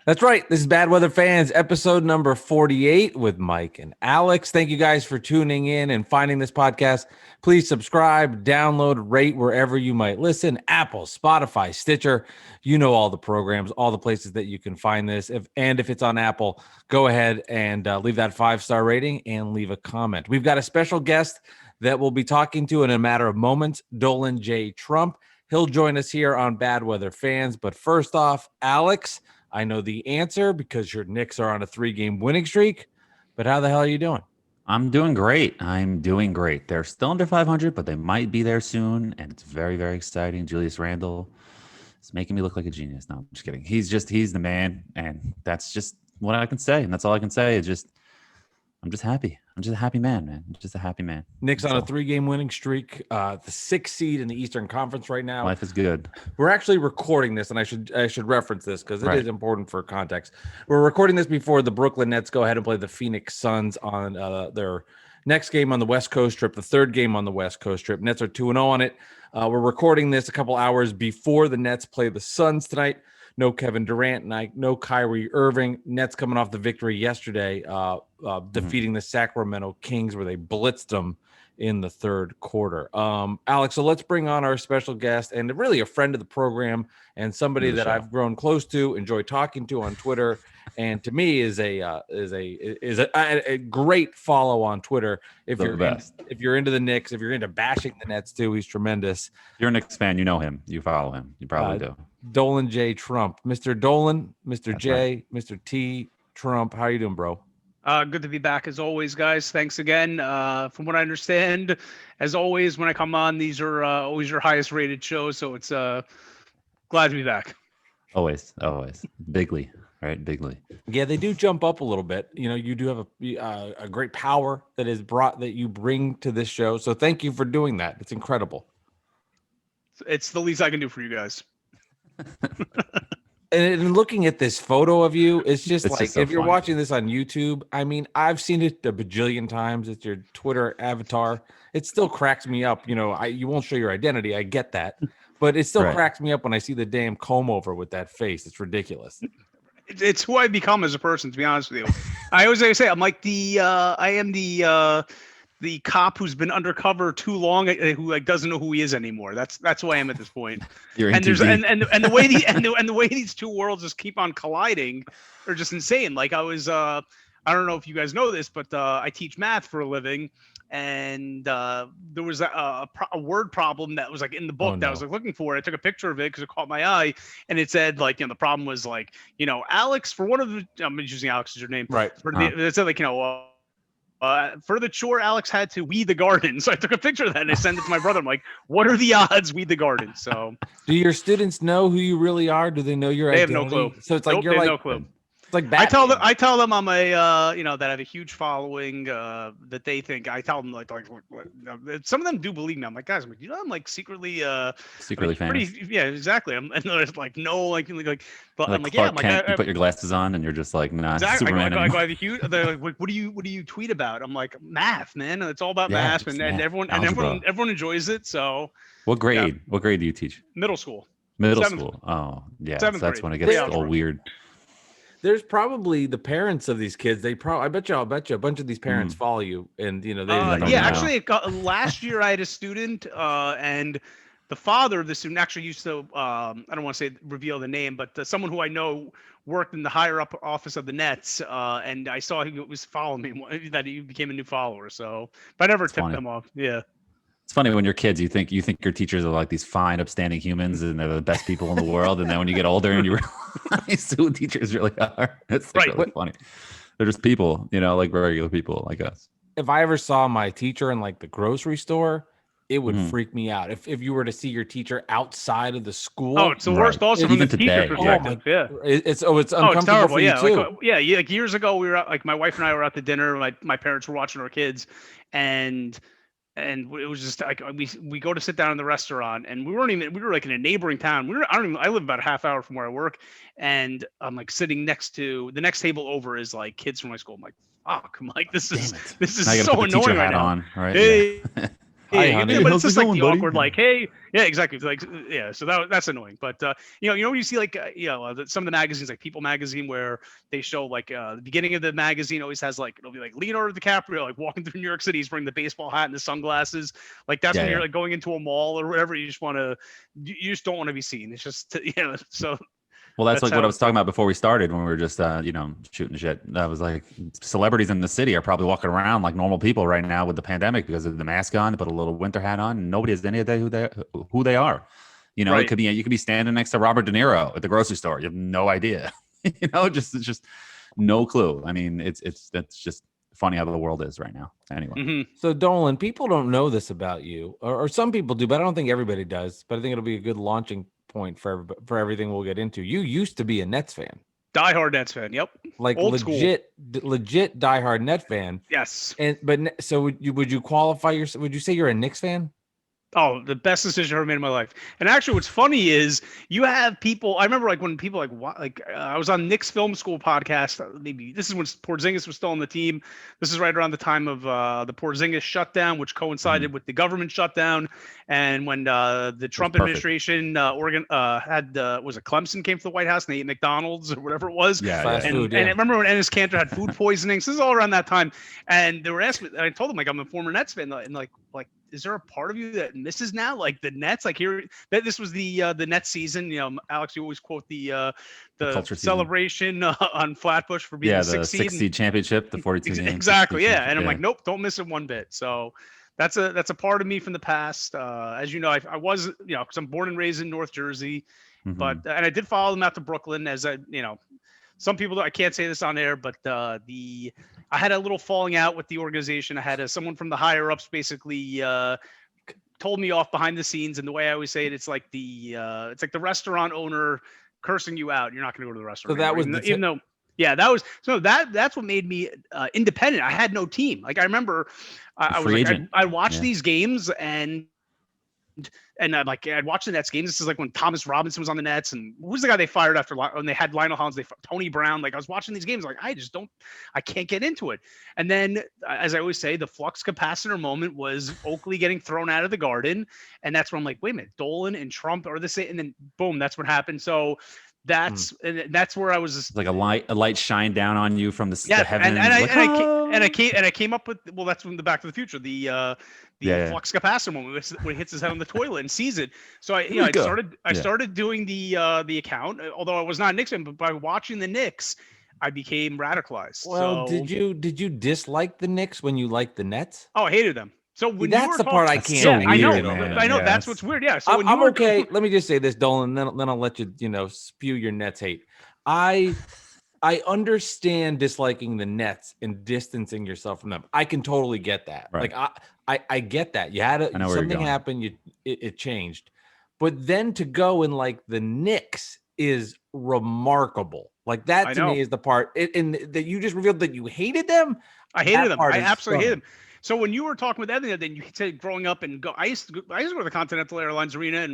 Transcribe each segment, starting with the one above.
That's right. This is Bad Weather Fans, episode number 48 with Mike and Alex. Thank you guys for tuning in and finding this podcast. Please subscribe, download, rate wherever you might listen. Apple, Spotify, Stitcher. You know all the programs, all the places that you can find this. If it's on Apple, go ahead and leave that 5-star rating and leave a comment. We've got a special guest that we'll be talking to in a matter of moments, Dolan J Trump. He'll join us here on Bad Weather Fans. But first off, Alex, I know the answer because your Knicks are on a 3-game winning streak, but how the hell are you doing? I'm doing great. They're still under 500, but they might be there soon, and it's very, very exciting. Julius Randle is making me look like a genius. No, I'm just kidding. He's the man, and that's just what I can say, and that's all I can say is I'm just happy. I'm just a happy man. I'm just a happy man. Knicks on a 3-game winning streak, the 6th seed in the Eastern Conference right now. Life is good. We're actually recording this, and I should reference this because it is important for context. We're recording this before the Brooklyn Nets go ahead and play the Phoenix Suns on their next game on the West Coast trip, the 3rd game on the West Coast trip. Nets are 2-0 on it. We're recording this a couple hours before the Nets play the Suns tonight. No Kevin Durant, no Kyrie Irving. Nets coming off the victory yesterday, defeating the Sacramento Kings where they blitzed them in the 3rd quarter. Alex, so let's bring on our special guest and really a friend of the program and somebody that I've grown close to, enjoy talking to on Twitter, and to me is a great follow on Twitter. If you're into the Knicks, if you're into bashing the Nets too, he's tremendous. If you're a Knicks fan, you know him. You follow him. You probably do. Dolan J Trump, Mr. Dolan, Mr. That's J, right. Mr. T Trump. How are you doing, bro? Good to be back as always, guys. Thanks again. From what I understand, as always, when I come on, these are always your highest rated shows. So it's glad to be back. Always. Bigly, right? Bigly. Yeah, they do jump up a little bit. You know, you do have a great power that you bring to this show. So thank you for doing that. It's incredible. It's the least I can do for you guys. And looking at this photo of you, it's just so if you're funny. watching this on YouTube, I mean, I've seen it a bajillion times. It's your Twitter avatar. It still cracks me up. You know, you won't show your identity. I get that. But it still cracks me up when I see the damn comb over with that face. It's ridiculous. It's who I become as a person, to be honest with you. I always say I'm like I am the cop who's been undercover too long, who doesn't know who he is anymore. That's who I am at this point. The way these two worlds just keep on colliding are just insane. Like I don't know if you guys know this, but I teach math for a living, and there was a word problem that was like in the book that I was like looking for. I took a picture of it because it caught my eye, and it said the problem was Alex for one of the I'm using Alex as your name, right? It said for the chore, Alex had to weed the garden. So I took a picture of that and I sent it to my brother. I'm like, what are the odds weed the garden? So do your students know who you really are? Do they know your identity? They have no clue. So it's like you're like no clue. It's like Batman. I tell them I'm a that I have a huge following that they think. I tell them like some of them do believe me. I'm like, guys, I'm like secretly famous. Pretty, yeah, exactly. And they're like no but I'm like Clark Kent, you put your glasses on and you're just like nah. Exactly. Superman They're like, what do you tweet about? I'm like, math, man. It's all about math, and everyone enjoys it. So what grade? What grade do you teach? Middle school. Middle school. Oh yeah, so that's when it gets all weird. There's probably the parents of these kids. I bet you a bunch of these parents follow you, and they. Actually, last year I had a student, and the father of the student actually used to. I don't want to say reveal the name, but someone who I know worked in the higher up office of the Nets, and I saw he was following me. That he became a new follower. So, but I never tipped them off. Yeah. It's funny when you're kids, you think your teachers are like these fine, upstanding humans, and they're the best people in the world. And then when you get older, and you realize who teachers really are, it's really funny. They're just people, like regular people like us. If I ever saw my teacher in like the grocery store, it would freak me out. If you were to see your teacher outside of the school, it's the worst. Also from the teacher perspective, it's uncomfortable for you too. Like years ago, we were my wife and I were out to dinner. My parents were watching our kids, and it was just like we go to sit down in the restaurant, and we were like in a neighboring town. I live about a half hour from where I work, and I'm like sitting next to the next table over is like kids from my school. I'm like, fuck, I'm like, this is so annoying right now. Right? Hey. Hi, yeah, honey. but How's it's just it like going, the buddy? awkward, like, hey, yeah, exactly. Like, yeah, so that's annoying. But when you see like, some of the magazines, like People Magazine, where they show like the beginning of the magazine always has like it'll be like Leonardo DiCaprio like walking through New York City, he's wearing the baseball hat and the sunglasses. Like that's when you're like going into a mall or whatever. You just don't want to be seen. It's just so. Well, that's like what I was talking about before we started when we were just, shooting shit. That was like celebrities in the city are probably walking around like normal people right now with the pandemic because of the mask on, put a little winter hat on, and nobody has any idea who they are. Right. It could be you could be standing next to Robert De Niro at the grocery store. You have no idea. It's just no clue. I mean, that's just funny how the world is right now. Anyway, Mm-hmm. So Dolan, people don't know this about you, or some people do, but I don't think everybody does. But I think it'll be a good launching point for everything we'll get into. You used to be a Nets fan, Diehard Nets fan. Yep. like Old legit diehard Net fan. Yes. So would you qualify yourself? Would you say you're a Knicks fan? Oh, the best decision I ever made in my life. And actually, what's funny is you have people. I remember like when people I was on Knicks Film School podcast. Maybe this is when Porzingis was still on the team. This is right around the time of the Porzingis shutdown, which coincided with the government shutdown, and when the Trump administration had was it Clemson came to the White House and they ate McDonald's or whatever it was. Fast food, And I remember when Enes Kanter had food poisoning. So this is all around that time, and they were asking me. And I told them like I'm a former Nets fan, and like. Is there a part of you that misses now, like the Nets? Like here, that this was the Nets season. Alex, you always quote the celebration on Flatbush for being the the 6-seed championship, the 42 games. Exactly, yeah. And I'm like, nope, don't miss it one bit. So that's a part of me from the past. As you know, I was because I'm born and raised in North Jersey, but and I did follow them out to Brooklyn as some people, I can't say this on air, but I had a little falling out with the organization. I had someone from the higher ups basically told me off behind the scenes. And the way I always say it, it's like the restaurant owner cursing you out. You're not going to go to the restaurant. So that was that's what made me independent. I had no team. Like I remember I watched these games and I'm like, I'd watch the Nets games. This is like when Thomas Robinson was on the Nets, and who's the guy they fired after when they had Lionel Hollins? Tony Brown. Like I was watching these games, like I can't get into it. And then, as I always say, the flux capacitor moment was Oakley getting thrown out of the Garden, and that's when I'm like, wait a minute, Dolan and Trump are the same, and then boom, that's what happened. So that's where I was just, like a light shine down on you from the heavens. I came up with that's from the Back to the Future, the flux capacitor moment when he hits his head on the toilet and sees it. So I started doing the account, although I was not a Knicks fan, but by watching the Knicks, I became radicalized. Well, did you dislike the Knicks when you liked the Nets? Oh, I hated them. So when that's the part I can't. So I know. man. I know that's what's weird. Yeah. So I'm okay. Let me just say this, Dolan, then I'll let you spew your Nets hate. I understand disliking the Nets and distancing yourself from them. I can totally get that. Right. Like I get that. You had something happen. It changed, but then to go and like the Knicks is remarkable. Like that to me is the part. And that you just revealed that you hated them. I hated them. I absolutely hated them. So when you were talking with Evan, then you said growing up and I used to go to the Continental Airlines Arena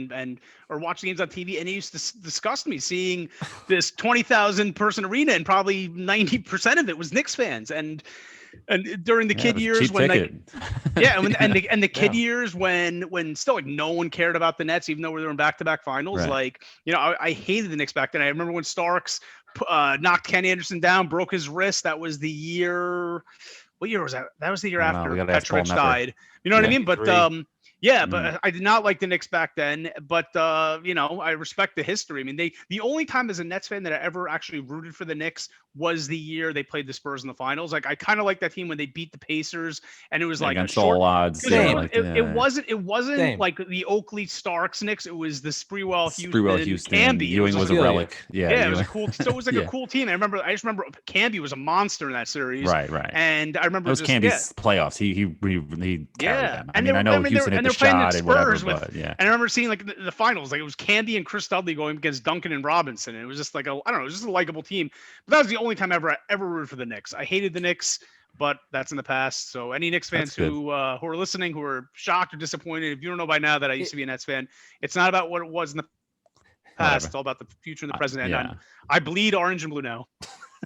or watch the games on TV, and it used to disgust me seeing this 20,000 person arena, and probably 90% of it was Knicks fans. And during the kid years when the kid years when still like no one cared about the Nets, even though we were in back-to-back finals, right. like I hated the Knicks back then. I remember when Starks knocked Kenny Anderson down, broke his wrist. That was the year. What year was that? That was the year after Petrovich died. You know what I mean? But but I did not like the Knicks back then. But I respect the history. I mean, the only time as a Nets fan that I ever actually rooted for the Knicks was the year they played the Spurs in the finals. Like I kind of like that team when they beat the Pacers, and it was like against all odds. It wasn't like the Oakley Starks Knicks. It was the Sprewell Houston. Camby. Ewing was a relic. It was a cool. So it was like a cool team. I just remember Camby was a monster in that series. Right. And I remember those Camby's playoffs. He carried them. I mean, I know Houston hit the shot and whatever, but yeah. And I remember seeing like the finals, like it was Camby and Chris Dudley going against Duncan and Robinson. And it was just like it was just a likable team. But that was the only time I ever rooted for the Knicks. I hated the Knicks, but that's in the past. So any Knicks fans who are listening, who are shocked or disappointed, if you don't know by now that I used to be a Nets fan, it's not about what it was in the past. It's all about the future and the present. And I bleed orange and blue now.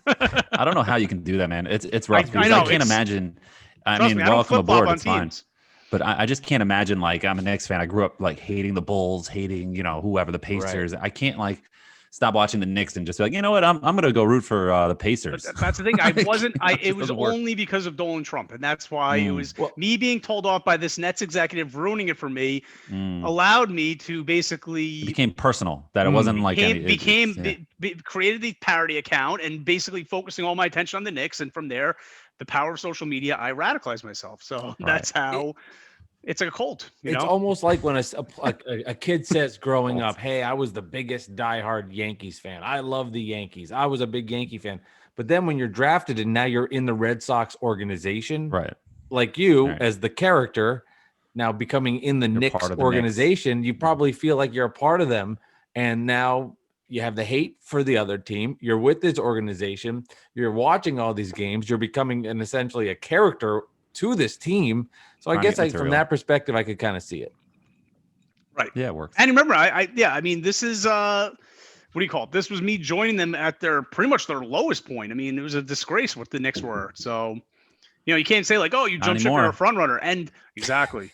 I don't know how you can do that, man. It's rough. I can't imagine. I mean, welcome aboard. It's fine. But I just can't imagine, like, I'm a Knicks fan. I grew up like hating the Bulls, hating, whoever, the Pacers. I can't like stop watching the Knicks and just be like, you know what? I'm gonna go root for the Pacers. But that's the thing. It was only because of Dolan Trump, and that's why it was me being told off by this Nets executive ruining it for me allowed me to basically it became personal. That it wasn't like created the parody account and basically focusing all my attention on the Knicks, and from there, the power of social media, I radicalized myself. So that's how. It's like a cult. It's almost like when a kid says growing up, hey, I was the biggest diehard Yankees fan. I love the Yankees. I was a big Yankee fan. But then when you're drafted and now you're in the Red Sox organization, right? Like you as the character now becoming in the Knicks organization, you probably feel like you're a part of them. And now you have the hate for the other team. You're with this organization. You're watching all these games. You're becoming essentially a character to this team. So I guess from that perspective, I could kind of see it. Right. Yeah, it works. And remember, I mean, this is what do you call it? This was me joining them at pretty much their lowest point. I mean, it was a disgrace what the Knicks were. So, you can't say like, oh, you jump ship, you're a front runner. And exactly.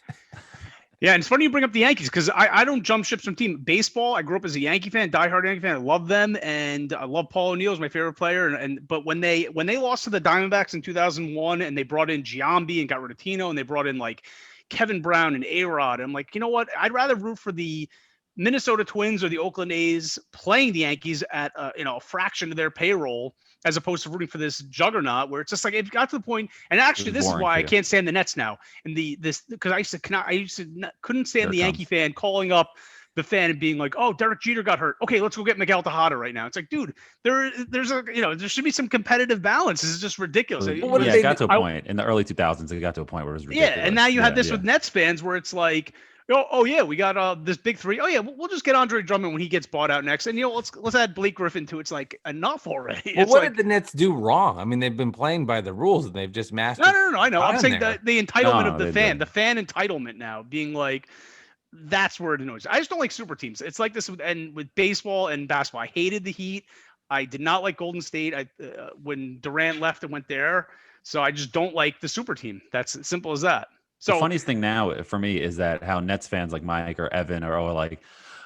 Yeah, and it's funny you bring up the Yankees because I don't jump ships from team. Baseball, I grew up as a Yankee fan, diehard Yankee fan. I love them, and I love Paul O'Neill, is my favorite player. But when they lost to the Diamondbacks in 2001, and they brought in Giambi and got rid of Tino, and they brought in like Kevin Brown and A-Rod, I'm like, you know what? I'd rather root for the Minnesota Twins or the Oakland A's playing the Yankees at a fraction of their payroll, as opposed to rooting for this juggernaut where it's just like it got to the point. And actually, this is why I can't stand the Nets now. And because I couldn't stand the Yankee fan calling up the fan and being like, "Oh, Derek Jeter got hurt. Okay, let's go get Miguel Tejada right now." It's like, dude, there should be some competitive balance. This is just ridiculous. It got to a point in the early 2000s. It got to a point where it was ridiculous. Yeah, and now you have this with Nets fans where it's like, oh yeah, we got this big three. Oh yeah, we'll just get Andre Drummond when he gets bought out next, and let's add Blake Griffin to it. It's like enough already. Well, what did the Nets do wrong? I mean, they've been playing by the rules and they've just mastered. No. I know. I'm saying the entitlement of the fan, the fan entitlement now being like, that's where it annoys. I just don't like super teams. It's like this with baseball and basketball. I hated the Heat. I did not like Golden State. When Durant left and went there, so I just don't like the super team. That's as simple as that. So the funniest thing now for me is that how Nets fans like Mike or Evan are like,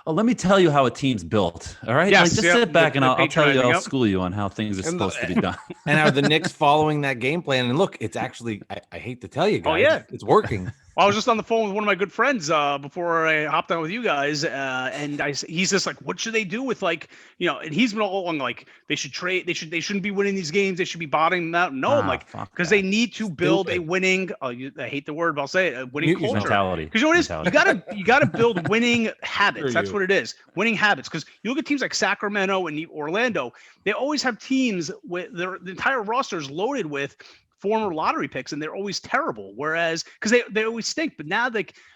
oh, let me tell you how a team's built. All right. Yes, just sit back and I'll tell you, I'll school you on how things are supposed to be done. And are the Knicks following that game plan? And look, it's actually, I hate to tell you guys, it's working. I was just on the phone with one of my good friends before I hopped on with you guys, and he's just like, what should they do with and he's been all along like they should trade, they shouldn't be winning these games, they should be bottoming them out. No, I'm like, because they need to build a winning. I hate the word, but I'll say it, a winning culture. Mentality. Because you know what it is, you gotta build winning habits. That's what it is, winning habits. Because you look at teams like Sacramento and Orlando, they always have teams with the entire roster is loaded with former lottery picks, and they're always terrible. Whereas, because they always stink. But now,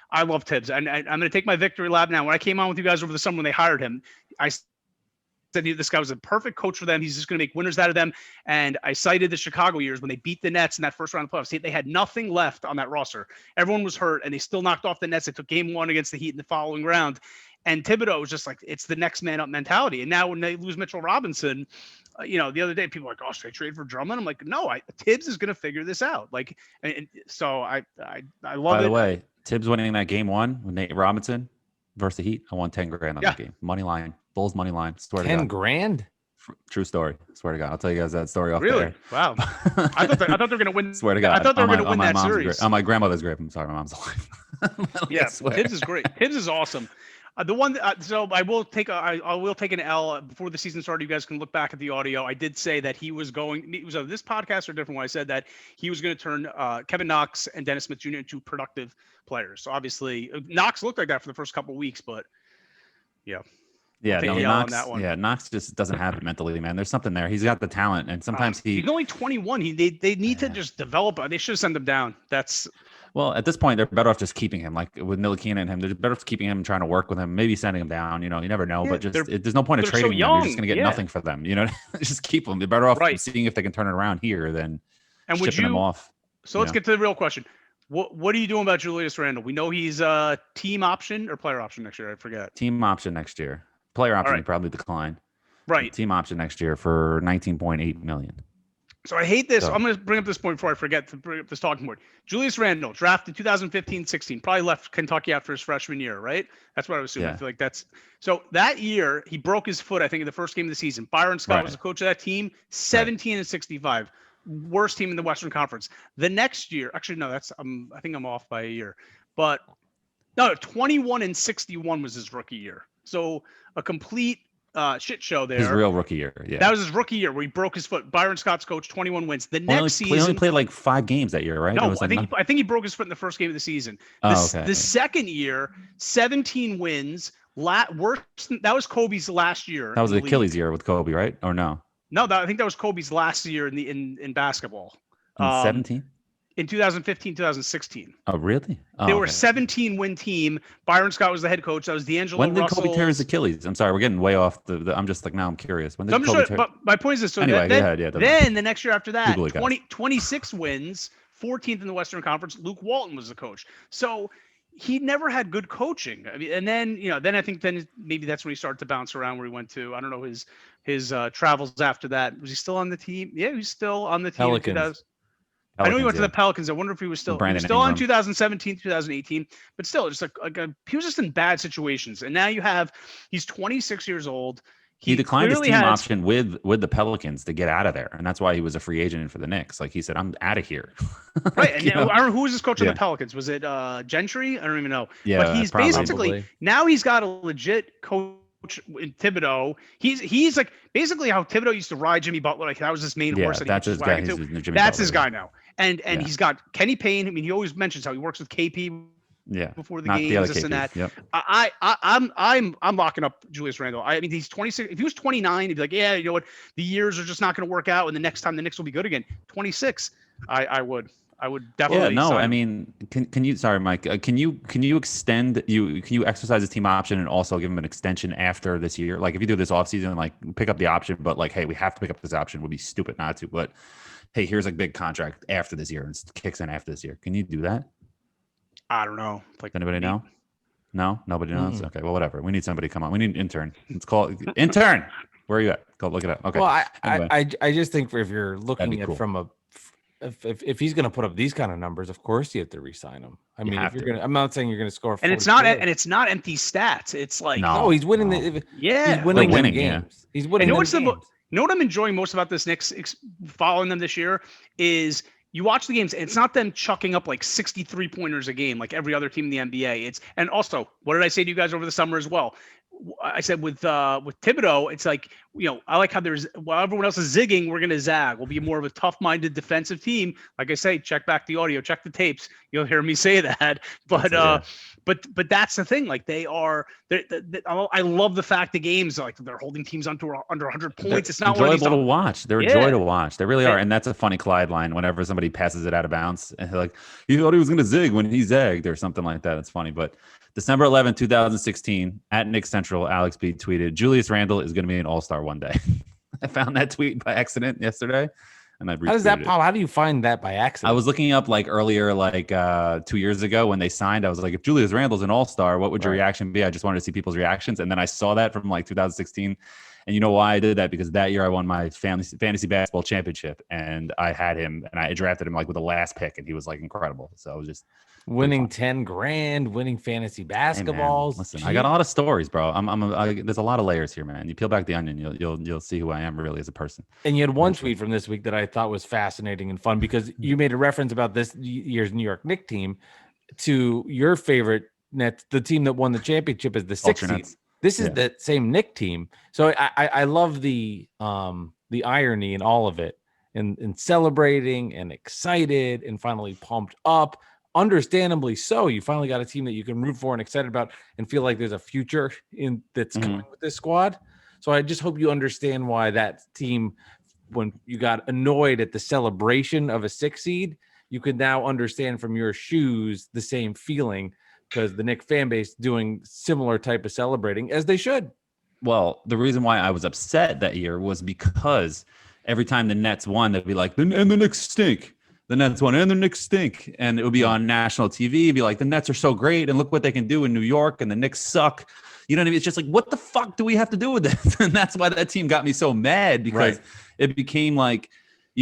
I love Tibbs, and I'm going to take my victory lap now. When I came on with you guys over the summer when they hired him, I said this guy was a perfect coach for them. He's just going to make winners out of them. And I cited the Chicago years when they beat the Nets in that first round of the playoffs. They had nothing left on that roster. Everyone was hurt, and they still knocked off the Nets. They took game one against the Heat in the following round. And Thibodeau was just like, it's the next man up mentality. And now when they lose Mitchell Robinson, the other day people were like, oh, should I trade for Drummond? I'm like, no, Tibbs is going to figure this out. Like, and so I love it. By the way, Tibbs winning that game one with Nate Robinson versus the Heat, I won 10 grand on that game. Money line, Bulls money line. Swear to God. 10 grand? True story. Swear to God. I'll tell you guys that story off Really? there. Wow. I thought they were going to win. Swear to God. I thought they were going to win that series. On my grandmother's grave. I'm sorry, my mom's alive. Yeah, Tibbs is great. Tibbs is awesome. The one, so I will take an L before the season started. You guys can look back at the audio. I did say that he was going. It was on this podcast or a different one. I said that he was going to turn Kevin Knox and Dennis Smith Jr. into productive players. So obviously, Knox looked like that for the first couple of weeks, but yeah. Yeah, no, Knox just doesn't have it mentally, man. There's something there. He's got the talent, and sometimes he's only 21. They need to just develop. They should send him down. Well, at this point, they're better off just keeping him. Like with Ntilikina and him, they're better off keeping him and trying to work with him, maybe sending him down. You never know. But there's no point of trading him. You're just going to get nothing for them. Just keep them. They're better off seeing if they can turn it around here than shipping them off. So let's get to the real question. What are you doing about Julius Randle? We know he's a team option or player option next year. I forget. Team option next year. Player option would probably decline. Right. Team option next year for $19.8 million. So I hate this. So- I'm going to bring up this point before I forget to bring up this talking point. Julius Randle, drafted 2015-16, probably left Kentucky after his freshman year, right? That's what I was assuming. Yeah. I feel like that's so. That year, he broke his foot, I think, in the first game of the season. Byron Scott was the coach of that team, 17-65, worst team in the Western Conference. The next year, actually, no, that's I think I'm off by a year, but no, 21-61 was his rookie year. So a complete shit show there. His real rookie year. Yeah. That was his rookie year where he broke his foot. Byron Scott's coach, 21 wins. The next season, he only played like 5 games that year, right? No, I think he broke his foot in the first game of the season. The second year, 17 wins. Worse. That was Kobe's last year. That was the Achilles year with Kobe, right? Or no? No, I think that was Kobe's last year in basketball. In 17. In 2015, 2016. Oh, really? Oh, they were a 17-win team. Byron Scott was the head coach. That was D'Angelo When did Russell's... Kobe tear his Achilles? I'm sorry, we're getting way off the I'm just like, now I'm curious. When did Kobe tear... But my point is this. So anyway, then the next year after that, 26 wins, 14th in the Western Conference. Luke Walton was the coach. So he never had good coaching. I mean, and then, I think maybe that's when he started to bounce around where he went to. I don't know his travels after that. Was he still on the team? Yeah, he was still on the team. Pelicans. I know he went to the Pelicans. I wonder if he was still on 2017, 2018, but still just he was just in bad situations. And now he's 26 years old. He declined his team option with the Pelicans to get out of there. And that's why he was a free agent for the Knicks. Like he said, I'm out of here. Right. And I don't know who was his coach on the Pelicans. Was it Gentry? I don't even know. Yeah. But he's basically now he's got a legit coach in Thibodeau. He's like basically how Thibodeau used to ride Jimmy Butler. Like that was his main horse. That's his guy. That's his guy now. And he's got Kenny Payne. I mean, he always mentions how he works with KP. Yeah. Before the games, this and that. Yep. I'm locking up Julius Randle. I mean, he's 26. If he was 29, he'd be like, yeah, you know what? The years are just not going to work out, and the next time the Knicks will be good again. 26, I would definitely. Yeah, no, I mean, can you? Sorry, Mike. Can you extend? Can you exercise his team option and also give him an extension after this year? Like, if you do this offseason, like pick up the option, but like, hey, we have to pick up this option. Would be stupid not to. But hey, here's a big contract after this year and it kicks in after this year. Can you do that? I don't know. Like, anybody know? No, nobody knows. Okay, well, whatever. We need somebody to come on. We need an intern. Let's call intern. Where are you at? Go look it up. Okay. Well, I just think if you're looking at from a if he's going to put up these kind of numbers, of course you have to re-sign him. I mean, if you're going to, I'm not saying you're going to score. And it's not empty stats. It's like he's winning he's winning games. Yeah. He's winning. You know what I'm enjoying most about this Knicks following them this year is. You watch the games, and it's not them chucking up like 63 pointers a game like every other team in the NBA. And also, what did I say to you guys over the summer as well? I said with Thibodeau, it's like, I like how while everyone else is zigging, we're going to zag. We'll be more of a tough-minded defensive team. Like I say, check back the audio, check the tapes. You'll hear me say that. But that's the thing. Like I love the fact the games like they're holding teams under 100 points. It's not enjoyable to watch. They're a joy to watch. They really are. And that's a funny Clyde line whenever somebody passes it out of bounds. And like, he thought he was going to zig when he zagged or something like that. It's funny. But December 11, 2016, at Knicks Central, Alex B tweeted, Julius Randle is going to be an all-star one day. I found that tweet by accident yesterday. And I how does that pop? How do you find that by accident? I was looking up earlier, 2 years ago when they signed. I was like, if Julius Randle's an all-star, what would your reaction be? I just wanted to see people's reactions. And then I saw that from 2016. And you know why I did that? Because that year I won my fantasy basketball championship, and I had him, and I drafted him with the last pick, and he was incredible. So I was just winning 10 grand, winning fantasy basketballs. Hey, listen, I got a lot of stories, bro. There's a lot of layers here, man. You peel back the onion, you'll see who I am really as a person. And you had one tweet from this week that I thought was fascinating and fun because you made a reference about this year's New York Knicks team to your favorite Nets, the team that won the championship is the sixth seed. This is the same Knicks team. So I love the irony in all of it and celebrating and excited and finally pumped up. Understandably so. You finally got a team that you can root for and excited about and feel like there's a future that's coming with this squad. So I just hope you understand why that team, when you got annoyed at the celebration of a 6 seed, you could now understand from your shoes the same feeling because the Knicks fan base doing similar type of celebrating as they should. Well, the reason why I was upset that year was because every time the Nets won, they'd be like, and the Knicks stink. The Nets won and the Knicks stink. And it would be on national TV. It'd be like, the Nets are so great and look what they can do in New York and the Knicks suck. You know what I mean? It's just like, what the fuck do we have to do with this? And that's why that team got me so mad because it became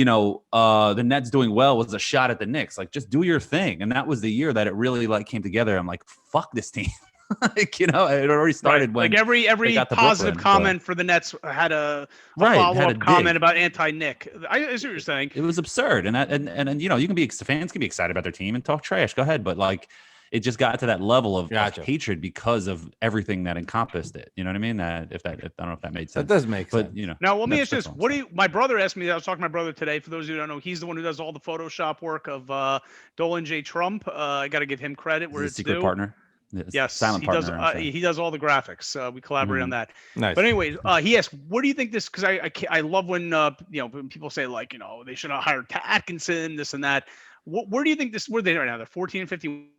the Nets doing well was a shot at the Knicks. Like, just do your thing. And that was the year that it really like came together. I'm like, fuck this team. Like, it already started when like every positive Brooklyn, comment for the Nets had a follow-up comment about anti-Nick. I see what you're saying. It was absurd. And fans can be excited about their team and talk trash. Go ahead. But like, it just got to that level of hatred because of everything that encompassed it. You know what I mean? I don't know if that made sense. That does make sense. But now let me ask this: my brother asked me. I was talking to my brother today. For those of you who don't know, he's the one who does all the Photoshop work of Dolan J Trump. I got to give him credit where it's secret due. Partner. Yes, silent partner. He does all the graphics. We collaborate on that. Nice. But anyways, he asked, "What do you think this?" Because I love when when people say like they should have hired Atkinson, this and that. Where do you think this? Where are they right now? They're 14 and 15.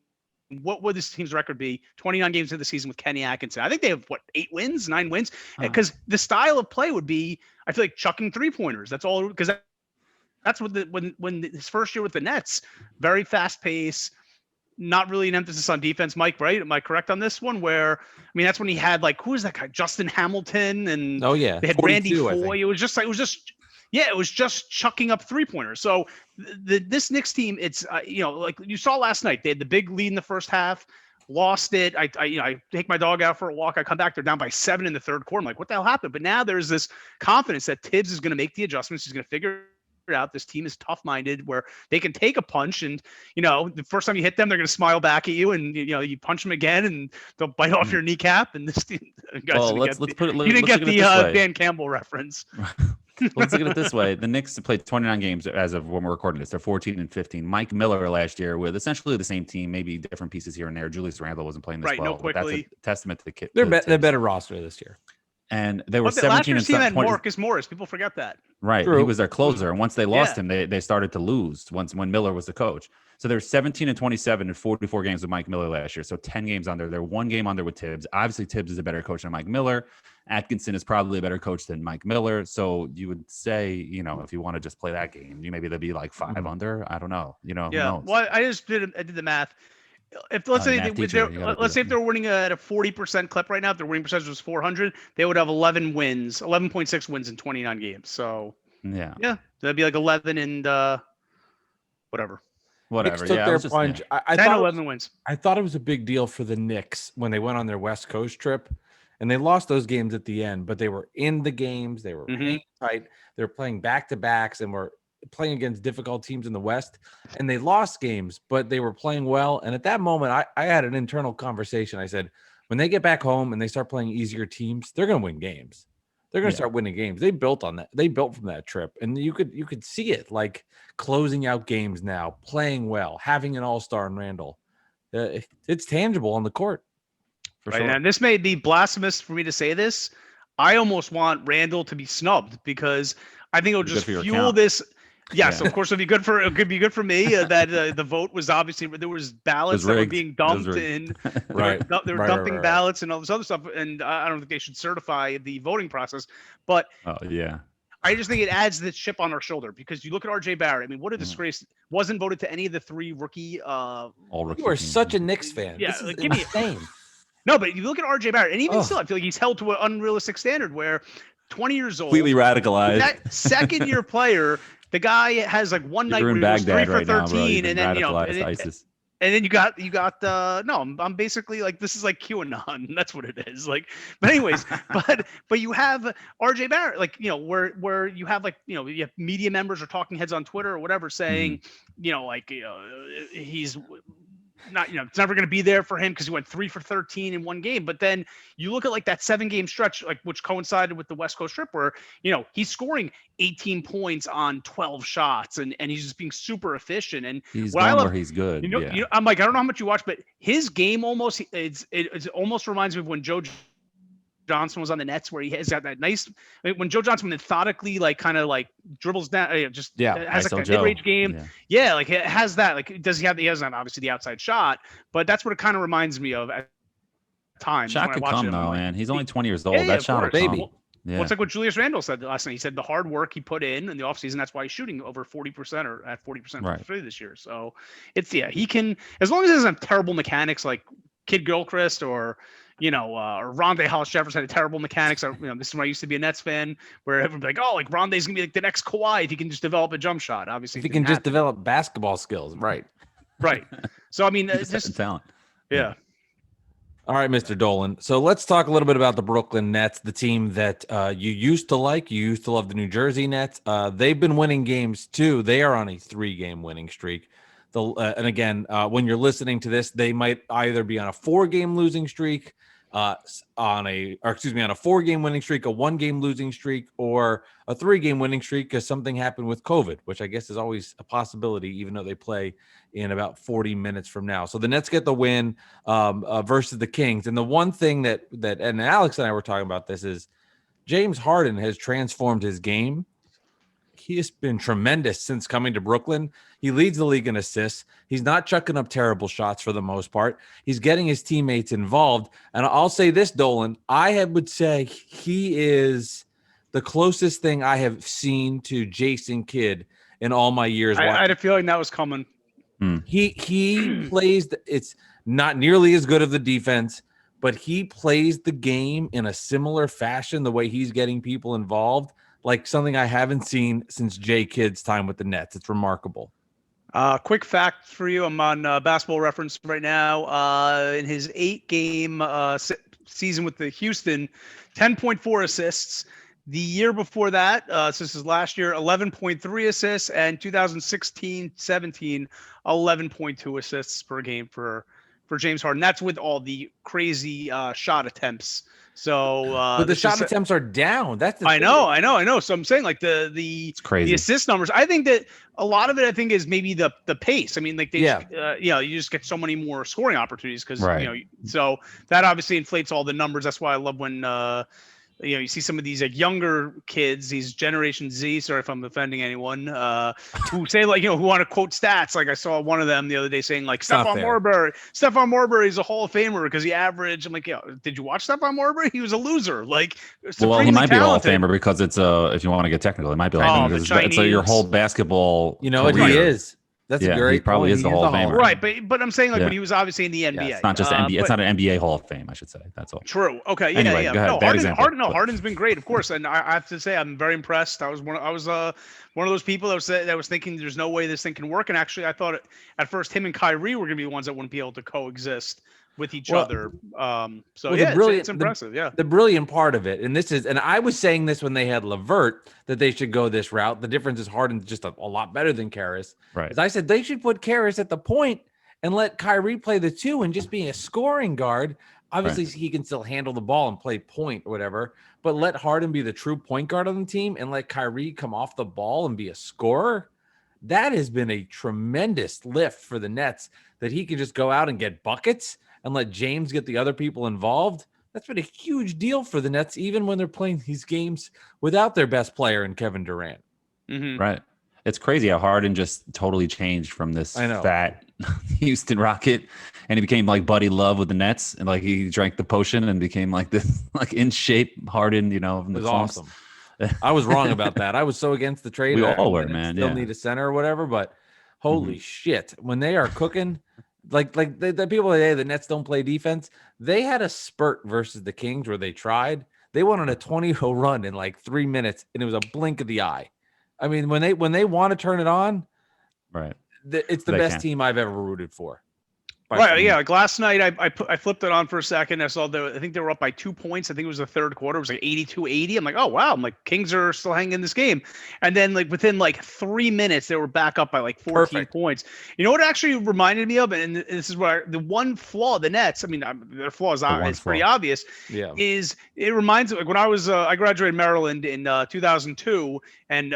What would this team's record be? 29 games of the season with Kenny Atkinson. I think they have 8 wins, 9 wins, because the style of play would be, I feel like chucking 3-pointers. That's all, because that's what when his first year with the Nets, very fast pace. Not really an emphasis on defense, Mike, right? Am I correct on this one? Where, that's when he had who is that guy? Justin Hamilton, and they had Randy Foye. It was just chucking up 3-pointers. So this Knicks team, it's like you saw last night, they had the big lead in the first half, lost it. I take my dog out for a walk. I come back, they're down by 7 in the third quarter. I'm like, what the hell happened? But now there's this confidence that Tibbs is going to make the adjustments. He's going to figure out. This team is tough-minded where they can take a punch, and the first time you hit them, they're going to smile back at you, and you punch them again and they'll bite off your kneecap. And this team, let's put it. You didn't get the Dan Campbell reference. Let's look at it this way. The Knicks played 29 games as of when we're recording this. They're 14 and 15. Mike Miller last year with essentially the same team, maybe different pieces here and there. Julius Randle wasn't playing this well. But that's a testament to the kid. They're better roster this year. And they were 17 and 20. Marcus Morris. People forget that. Right. True. He was their closer. And once they lost him, they started to lose when Miller was the coach. So they're 17 and 27 in 44 games with Mike Miller last year. So 10 games under. They're 1 game under with Tibbs. Obviously, Tibbs is a better coach than Mike Miller. Atkinson is probably a better coach than Mike Miller. So you would say, if you want to just play that game, maybe they'll be like 5 under. I don't know. Who knows? Well, I did the math. If let's say if they're winning at a 40% clip right now, if their winning percentage was 400, they would have 11.6 wins in 29 games. So that'd be like 11 and whatever. Knicks took their punch. I 10, thought 11 wins. I thought it was a big deal for the Knicks when they went on their West Coast trip, and they lost those games at the end. But they were in the games. They were playing tight. They were playing back-to-backs and were playing against difficult teams in the West, and they lost games, but they were playing well. And at that moment, I had an internal conversation. I said, when they get back home and they start playing easier teams, they're going to win games. They're going to start winning games. They built on that. They built from that trip, and you could see it, like closing out games now, playing well, having an all-star in Randle. It's tangible on the court. For sure. And this may be blasphemous for me to say this. I almost want Randle to be snubbed because I think it'll just fuel this. Yes, of course, it could be good for me. That the vote was obviously, there was ballots that were being dumped in. Right. They were dumping ballots and all this other stuff. And I don't think they should certify the voting process. But I just think it adds this chip on our shoulder because you look at RJ Barrett. What a disgrace! Wasn't voted to any of the 3 rookie. All rookie. You are such a Knicks fan. Yeah, this is give me insane. No, but you look at RJ Barrett, and even still, I feel like he's held to an unrealistic standard where 20 years old, completely radicalized. That second-year player. The guy has like one night where he was 3 for 13, and then ISIS. And then you got I'm basically like, this is like QAnon. That's what it is. Like, but anyways, but you have RJ Barrett, like, where you have like, you have media members or talking heads on Twitter or whatever saying, he's not, it's never going to be there for him because he went 3 for 13 in one game. But then you look at like that 7-game stretch, like which coincided with the West Coast trip where, he's scoring 18 points on 12 shots and he's just being super efficient. And he's where he's good. I'm like, I don't know how much you watch, but his game almost, it almost reminds me of when Joe Johnson was on the Nets, where he has got that nice, when Joe Johnson methodically kind of dribbles down, has like a mid-range game. Like it has that. Like, he doesn't obviously the outside shot, but that's what it kind of reminds me of at times. Shot could come though, man. He's only 20 years old. That shot, baby. Well, it's like what Julius Randle said last night. He said the hard work he put in the offseason, that's why he's shooting over 40% or at 40% from 3 this year. So it's, he can, as long as he doesn't have terrible mechanics like Kid Gilchrist or or Rondé Hollis Jefferson had terrible mechanics. This is when I used to be a Nets fan, where everyone's like, oh, like Rondé's gonna be like the next Kawhi if he can just develop a jump shot. Obviously, if he can just develop basketball skills, right? So I mean, just talent. Yeah. All right, Mr. Dolan. So let's talk a little bit about the Brooklyn Nets, the team that you used to like. You used to love the New Jersey Nets. They've been winning games too. They are on a 3-game winning streak. And again, when you're listening to this, they might either be on a 4-game losing streak, on a 4-game winning streak, a 1-game losing streak, or a 3-game winning streak because something happened with COVID, which I guess is always a possibility, even though they play in about 40 minutes from now. So the Nets get the win versus the Kings. And the one thing that and Alex and I were talking about this is James Harden has transformed his game. He has been tremendous since coming to Brooklyn. He leads the league in assists. He's not chucking up terrible shots for the most part. He's getting his teammates involved. And I'll say this, Dolan, would say he is the closest thing I have seen to Jason Kidd in all my years. I had a feeling that was coming. He plays. It's not nearly as good of the defense, but he plays the game in a similar fashion, the way he's getting people involved. Like something I haven't seen since Jay Kidd's time with the Nets. It's remarkable. Quick fact for you. I'm on Basketball Reference right now. In his 8-game season with the Houston, 10.4 assists. The year before that, so this is last year, 11.3 assists, and 2016-17, 11.2 assists per game for James Harden. That's with all the crazy shot attempts. So, but the shot attempts are down. That's the I know. So I'm saying like the assist numbers. I think that a lot of it, is maybe the pace. I mean, like you just get so many more scoring opportunities because so that obviously inflates all the numbers. That's why I love when you see some of these like younger kids, these Generation Z. Sorry if I'm offending anyone. Who say who want to quote stats. Like I saw one of them the other day saying like Stephon Marbury is a Hall of Famer because he averaged. I'm like, did you watch Stephon Marbury? He was a loser. Like, well, he might be a Hall of Famer because it's if you want to get technical, it might be like it's your whole basketball. You know what he is. That's a great. He probably is the Hall of Famer, right? But I'm saying when he was obviously in the NBA. It's not just NBA. It's not an NBA Hall of Fame, I should say. That's all. True. Okay. Yeah. Anyway, go ahead. Harden's been great, of course, and I have to say I'm very impressed. I was one of those people that was thinking there's no way this thing can work, and actually I thought at first him and Kyrie were going to be the ones that wouldn't be able to coexist with each other. It's impressive. The brilliant part of it, and I was saying this when they had LeVert, that they should go this route. The difference is Harden's just a lot better than Karras. Right. As I said, they should put Karras at the point and let Kyrie play the 2 and just be a scoring guard. Obviously, he can still handle the ball and play point or whatever, but let Harden be the true point guard on the team and let Kyrie come off the ball and be a scorer. That has been a tremendous lift for the Nets, that he can just go out and get buckets and let James get the other people involved. That's been a huge deal for the Nets, even when they're playing these games without their best player in Kevin Durant. Mm-hmm. Right. It's crazy how Harden just totally changed from this fat Houston Rocket, and he became like buddy love with the Nets, and like he drank the potion and became like this like in shape Harden. It was awesome. I was wrong about that. I was so against the trade. We all were, man. Still need a center or whatever, but holy shit, when they are cooking. Like the people today, the Nets don't play defense. They had a spurt versus the Kings where they tried. They went on a 20-0 run in like 3 minutes, and it was a blink of the eye. I mean, when they want to turn it on, right? It's the best team I've ever rooted for. Right, yeah. Like last night, I flipped it on for a second. I saw I think they were up by 2 points. I think it was the third quarter. It was like 82-80. I'm like, oh wow. I'm like, Kings are still hanging in this game. And then like within like 3 minutes, they were back up by like 14 points. You know what it actually reminded me of, and this is the one flaw of the Nets. I mean, their flaw is pretty obvious. Yeah, is it reminds me like when I was I graduated Maryland in 2002, and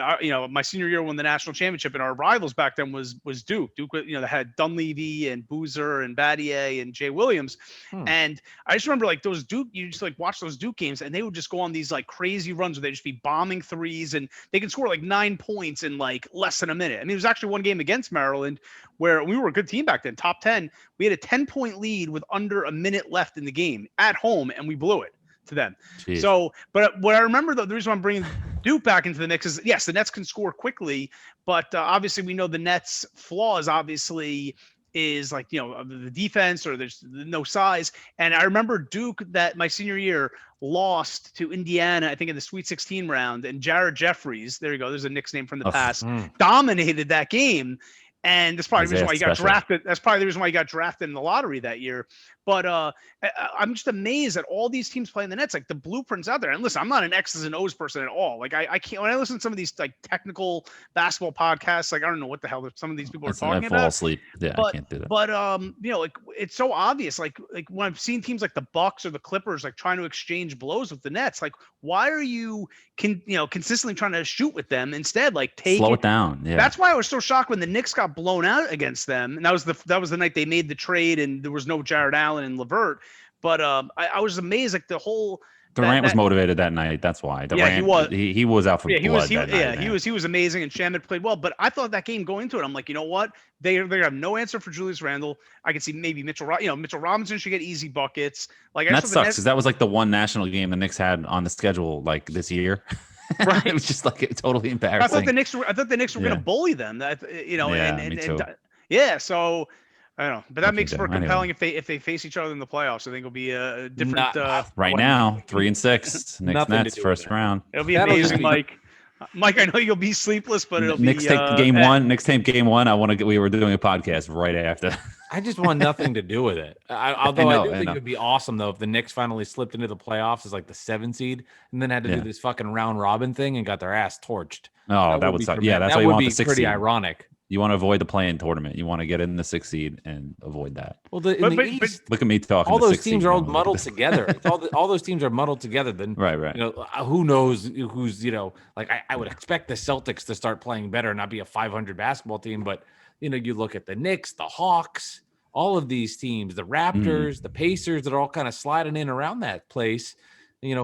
my senior year won the national championship, and our rivals back then was Duke. Duke, they had Dunleavy and Boozer and Battier and Jay Williams. And I just remember like those Duke, you just like watch those Duke games, and they would just go on these like crazy runs where they'd just be bombing threes, and they could score like 9 points in like less than a minute. I mean, it was actually one game against Maryland where we were a good team back then, top 10. We had a 10-point lead with under a minute left in the game at home, and we blew it to them. Jeez. So, but what I remember though, the reason why I'm bringing Duke back into the mix is, yes, the Nets can score quickly, but obviously we know the Nets' flaw is obviously is like, the defense, or there's no size. And I remember Duke, that my senior year, lost to Indiana, I think in the Sweet 16 round, and Jared Jeffries, there you go, there's a Knicks name from the past, dominated that game. And that's probably the reason why he got drafted. That's probably the reason why he got drafted in the lottery that year. But I'm just amazed at all these teams playing the Nets. Like, the blueprints out there. And listen, I'm not an X's and O's person at all. Like, I can't, when I listen to some of these like technical basketball podcasts, like, I don't know what the hell some of these people are talking about. I fall asleep. Yeah, I can't do that. But like, it's so obvious. Like when I've seen teams like the Bucks or the Clippers like trying to exchange blows with the Nets, like, why are you consistently trying to shoot with them instead? Like, slow it down. Yeah, that's why I was so shocked when the Knicks got blown out against them, and that was the night they made the trade, and there was no Jared Allen and LeVert. But I was amazed, like, the whole Durant was motivated that night. That's why. Durant, he was. He was out for blood that night. He was amazing, and Shamet played well. But I thought that game going into it, I'm like, you know what? They have no answer for Julius Randle. I could see maybe Mitchell Robinson should get easy buckets. Like, and that sucks because that was like the one national game the Knicks had on the schedule like this year. Right. It was just like totally embarrassing. I thought the Knicks were going to bully them. That me too. So I don't know, but that makes it more compelling if they face each other in the playoffs. I think it'll be a different. Right now, 3-6, Knicks Nets first round. It'll be amazing, Mike. Mike, I know you'll be sleepless, but it'll Knicks be take game one. Knicks take game one. We were doing a podcast right after. I just want nothing to do with it. Although I do think it would be awesome though if the Knicks finally slipped into the playoffs as like the 7 seed and then had to do this fucking round robin thing and got their ass torched. Oh, that would suck. Yeah, that's why you want the 6 seed. That would be pretty ironic. You want to avoid the play-in tournament. You want to get in the 6 seed and avoid that. Well, the East, look at me talking. All those teams are all muddled together. If all those teams are muddled together, then right. Who knows who's like I would expect the Celtics to start playing better and not be a 500 basketball team. But you look at the Knicks, the Hawks, all of these teams, the Raptors, the Pacers, that are all kind of sliding in around that place.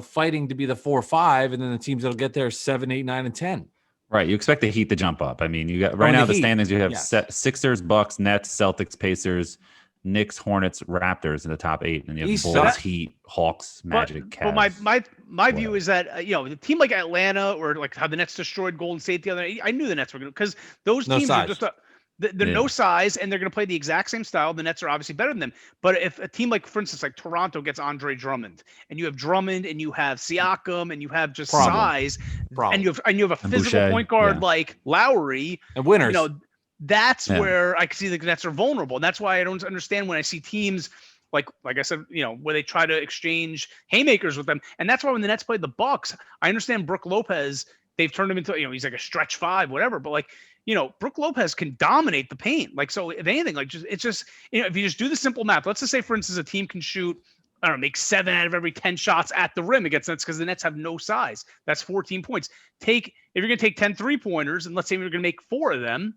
Fighting to be the 4-5, and then the teams that'll get there 7, 8, 9, and 10. Right, you expect the Heat to jump up. I mean, you got right now the standings. You have Sixers, Bucks, Nets, Celtics, Pacers, Knicks, Hornets, Raptors in the top 8, and you have Bulls, Heat, Hawks, Magic, Cavs. But my view is that the team like Atlanta, or like how the Nets destroyed Golden State the other night. I knew the Nets were going to, because those teams are just they're no size, and they're going to play the exact same style. The Nets are obviously better than them. But if a team like, for instance, like Toronto gets Andre Drummond, and you have Drummond, and you have Siakam, and you have just size, and you have a physical Boucher, point guard like Lowry, and winners, that's where I can see the Nets are vulnerable. And that's why I don't understand when I see teams like I said, where they try to exchange haymakers with them. And that's why when the Nets played the Bucks, I understand Brook Lopez, they've turned him into, he's like a stretch 5, whatever. But Brook Lopez can dominate the paint. Like, so if anything, like if you just do the simple math, let's just say, for instance, a team can shoot, I don't know, make 7 out of every 10 shots at the rim against Nets, because the Nets have no size. That's 14 points. If you're going to take 10 3-pointers, and let's say we're going to make 4 of them,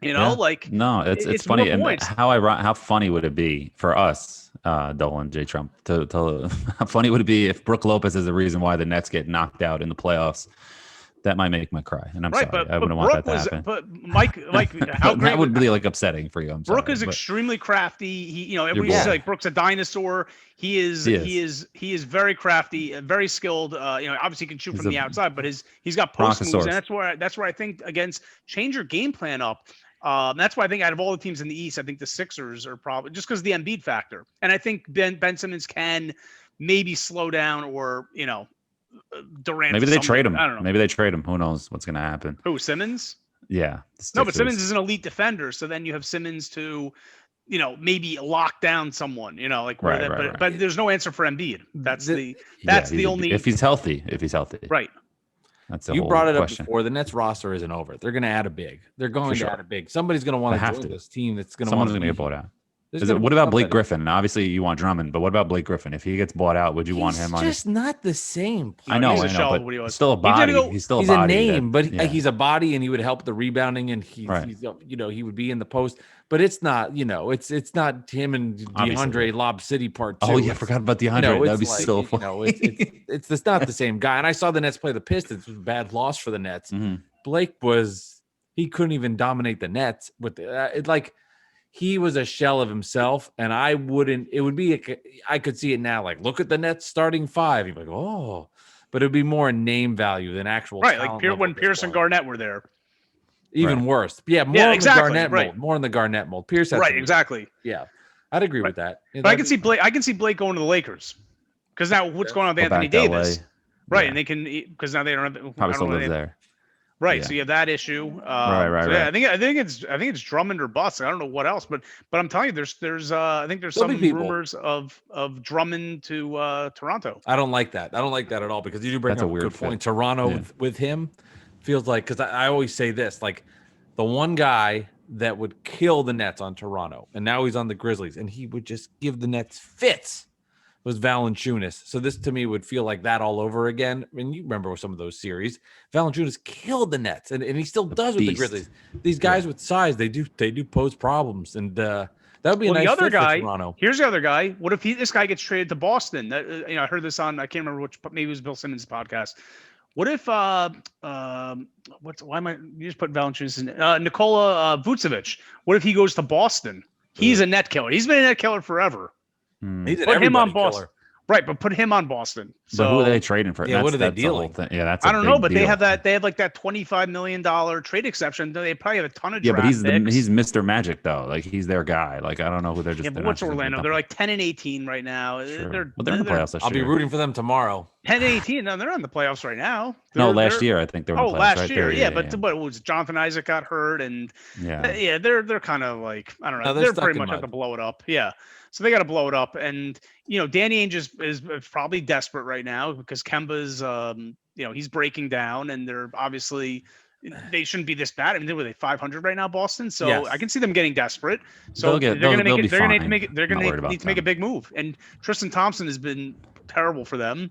it's funny. And how funny would it be for us, Dolan J Trump, to how funny would it be if Brook Lopez is the reason why the Nets get knocked out in the playoffs? That might make me cry, and I'm sorry. I wouldn't want that to happen. But Mike, how great that would be like upsetting for you. I'm sorry. Brook is extremely crafty. He, everybody says like Brook's a dinosaur. He is very crafty, very skilled. Obviously he can shoot from the outside, but he's got post moves, and that's where I think against change your game plan up. That's why I think out of all the teams in the East, I think the Sixers are probably, just because of the Embiid factor, and I think Ben Simmons can maybe slow down, or Durant. Maybe they trade him. I don't know. Maybe they trade him. Who knows what's going to happen? Who, Simmons? Yeah. No, but Simmons is an elite defender. So then you have Simmons to, maybe lock down someone, but there's no answer for Embiid. That's the only, if he's healthy. Right. That's you brought it up before. The Nets roster isn't over. They're going to add a big. They're going to add a big. Somebody's going to want to join this team. That's going to. Someone's going to get bought out. What about Blake Griffin? Obviously, you want Drummond, but what about Blake Griffin? If he gets bought out, would you want him on? He's just not the same. I know, but he's still a body. He's still a body. He's a name, but he's a body, and he would help the rebounding, and he's he would be in the post. But it's not, it's not him and DeAndre Lob City Part 2. Oh yeah, I forgot about DeAndre. That'd be so funny. It's just not the same guy. And I saw the Nets play the Pistons. It was a bad loss for the Nets. Mm-hmm. Blake he couldn't even dominate the Nets with he was a shell of himself, and I could see it now. Like, look at the Nets starting 5. You'd be like, oh, but it'd be more a name value than actual. Right. Like when Pierce and Garnett were there. Even worse. Yeah, more in the Garnett mold. More in the Garnett mold. Pierce had exactly. Yeah, I'd agree with that. Yeah, but I can see Blake. I can see Blake going to the Lakers because now what's going on with Anthony Davis? Right, and they can because now they don't have probably still lives there. Right, so you have that issue. Right. Yeah, I think it's Drummond or bust. I don't know what else, but I'm telling you, there's I think there's some rumors of Drummond to Toronto. I don't like that. I don't like that at all because you do bring up a good point. Toronto with him feels like because I always say this like the one guy that would kill the Nets on Toronto, and now he's on the Grizzlies, and he would just give the Nets fits. Was Valanciunas. So this to me would feel like that all over again. I mean, you remember some of those series. Valanciunas killed the Nets, and he still does with the Grizzlies. These guys with size, they do pose problems, and that would be a nice fit for Toronto. Here's the other guy. What if this guy gets traded to Boston? I heard this on I can't remember which, maybe it was Bill Simmons' podcast. What if why am I you just put Valanciunas in Nikola Vucevic? What if he goes to Boston? He's a net killer. He's been a net killer forever. He's put him on Boston, killer. Right? But put him on Boston. So but who are they trading for? Yeah, what are they dealing? Yeah, that's I don't know, but they have that. They have like that $25 million trade exception. They probably have a ton of draft but picks. he's Mr. Magic though. Like he's their guy. Like I don't know who they're just. Yeah, but what's Orlando? They're like 10-18 right now. Sure. They're in the playoffs. I'll be rooting for them tomorrow. 10-18. No, they're in the playoffs right now. Last year I think they were. In the playoffs, last year, yeah. But what was Jonathan Isaac got hurt, and they're kind of like I don't know. They're pretty much have to blow it up. Yeah. So they got to blow it up, and Danny Ainge is probably desperate right now because Kemba's he's breaking down, and they're obviously they shouldn't be this bad. I mean, were they 500 right now, Boston? So I can see them getting desperate. So they're going to need to make a big move, and Tristan Thompson has been terrible for them.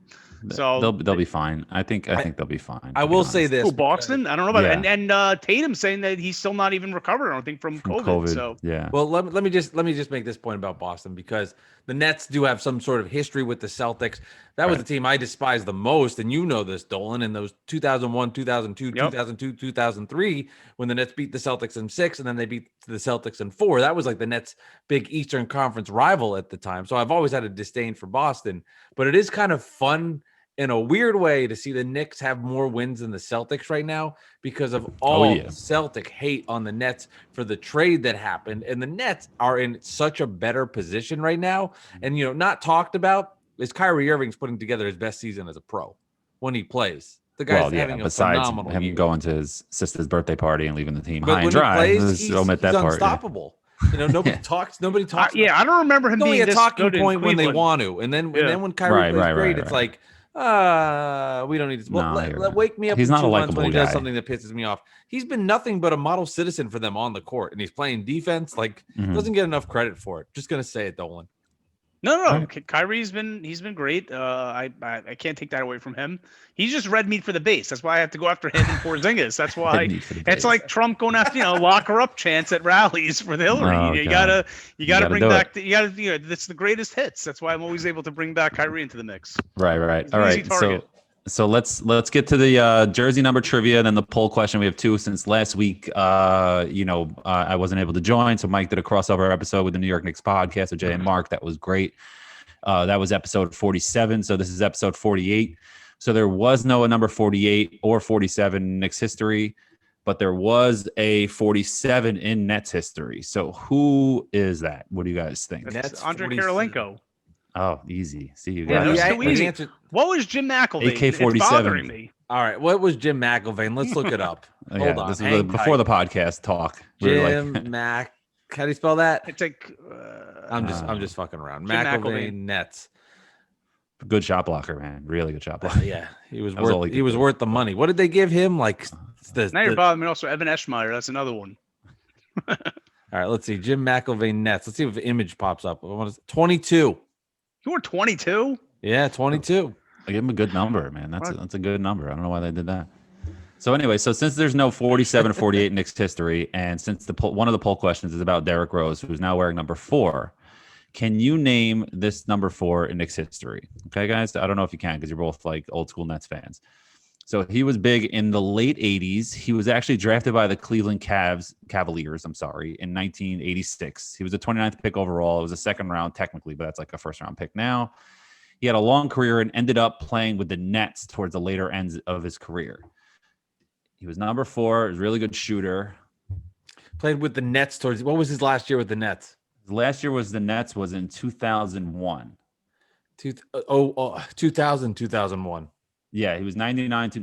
So they'll be fine. I think they'll be fine. I will say this: Boston. I don't know about that. And Tatum saying that he's still not even recovered. I don't think from COVID. So yeah. Well, let me just make this point about Boston because the Nets do have some sort of history with the Celtics. That was the team I despised the most, and you know this, Dolan. In those 2001, 2002, 2002, 2003, when the Nets beat the Celtics in 6, and then they beat the Celtics in 4. That was like the Nets' big Eastern Conference rival at the time. So I've always had a disdain for Boston, but it is kind of fun in a weird way to see the Knicks have more wins than the Celtics right now because of all Celtic hate on the Nets for the trade that happened. And the Nets are in such a better position right now. And, not talked about is Kyrie Irving's putting together his best season as a pro when he plays. The guy's having a phenomenal him year. Going to his sister's birthday party and leaving the team but high and dry. He's unstoppable. Nobody talks. Nobody talks. I don't remember him being a talking point when they want to. And then when Kyrie plays great, it's like, we don't need to wake me up. He's not a likable when he guy. does something that pisses me off. He's been nothing but a model citizen for them on the court, and he's playing defense. Like doesn't get enough credit for it. Just gonna say it, Dolan. No. Right. Kyrie's been great. I can't take that away from him. He's just red meat for the base. That's why I have to go after him and Porzingis. That's why it's like Trump going after lock her up chants at rallies for the Hillary. Oh, you gotta bring back that's the greatest hits. That's why I'm always able to bring back Kyrie into the mix. Right. All right. So let's get to the jersey number trivia and then the poll question. We have 2 since last week. I wasn't able to join, so Mike did a crossover episode with the New York Knicks podcast with Jay and Mark. That was great. That was episode 47. So this is episode 48. So there was no number 48 or 47 in Knicks history, but there was a 47 in Nets history. So who is that? What do you guys think? That's Andre Kirilenko. Oh, easy. See, you guys. Yeah, so easy. What was Jim McElvain? AK-47. It's bothering me. All right, what was Jim McElvain? Let's look it up. Hold on. This was before the podcast talk. Jim Mac. How do you spell that? It's like I'm just fucking around. McElvain Nets. Good shot blocker, man. Really good shot blocker. Yeah, he was worth the money. What did they give him? Like now you're bothering me. Also, Evan Eschmeyer. That's another one. All right, let's see. Jim McElvain Nets. Let's see if an image pops up. 22. You were 22? Yeah, 22. I give him a good number, man. That's a good number. I don't know why they did that. So anyway, since there's no 47 or 48 Knicks history, and since one of the poll questions is about Derrick Rose, who's now wearing number 4, can you name this number 4 in Knicks history? Okay, guys? I don't know if you can because you're both like old school Nets fans. So he was big in the late 80s. He was actually drafted by the Cleveland Cavaliers, in 1986. He was the 29th pick overall. It was a second round technically, but that's like a first round pick now. He had a long career and ended up playing with the Nets towards the later ends of his career. He was number 4. He was a really good shooter. Played with the Nets towards. What was his last year with the Nets? Last year was the Nets was in 2001. 2000, 2001. Yeah, he was 99 to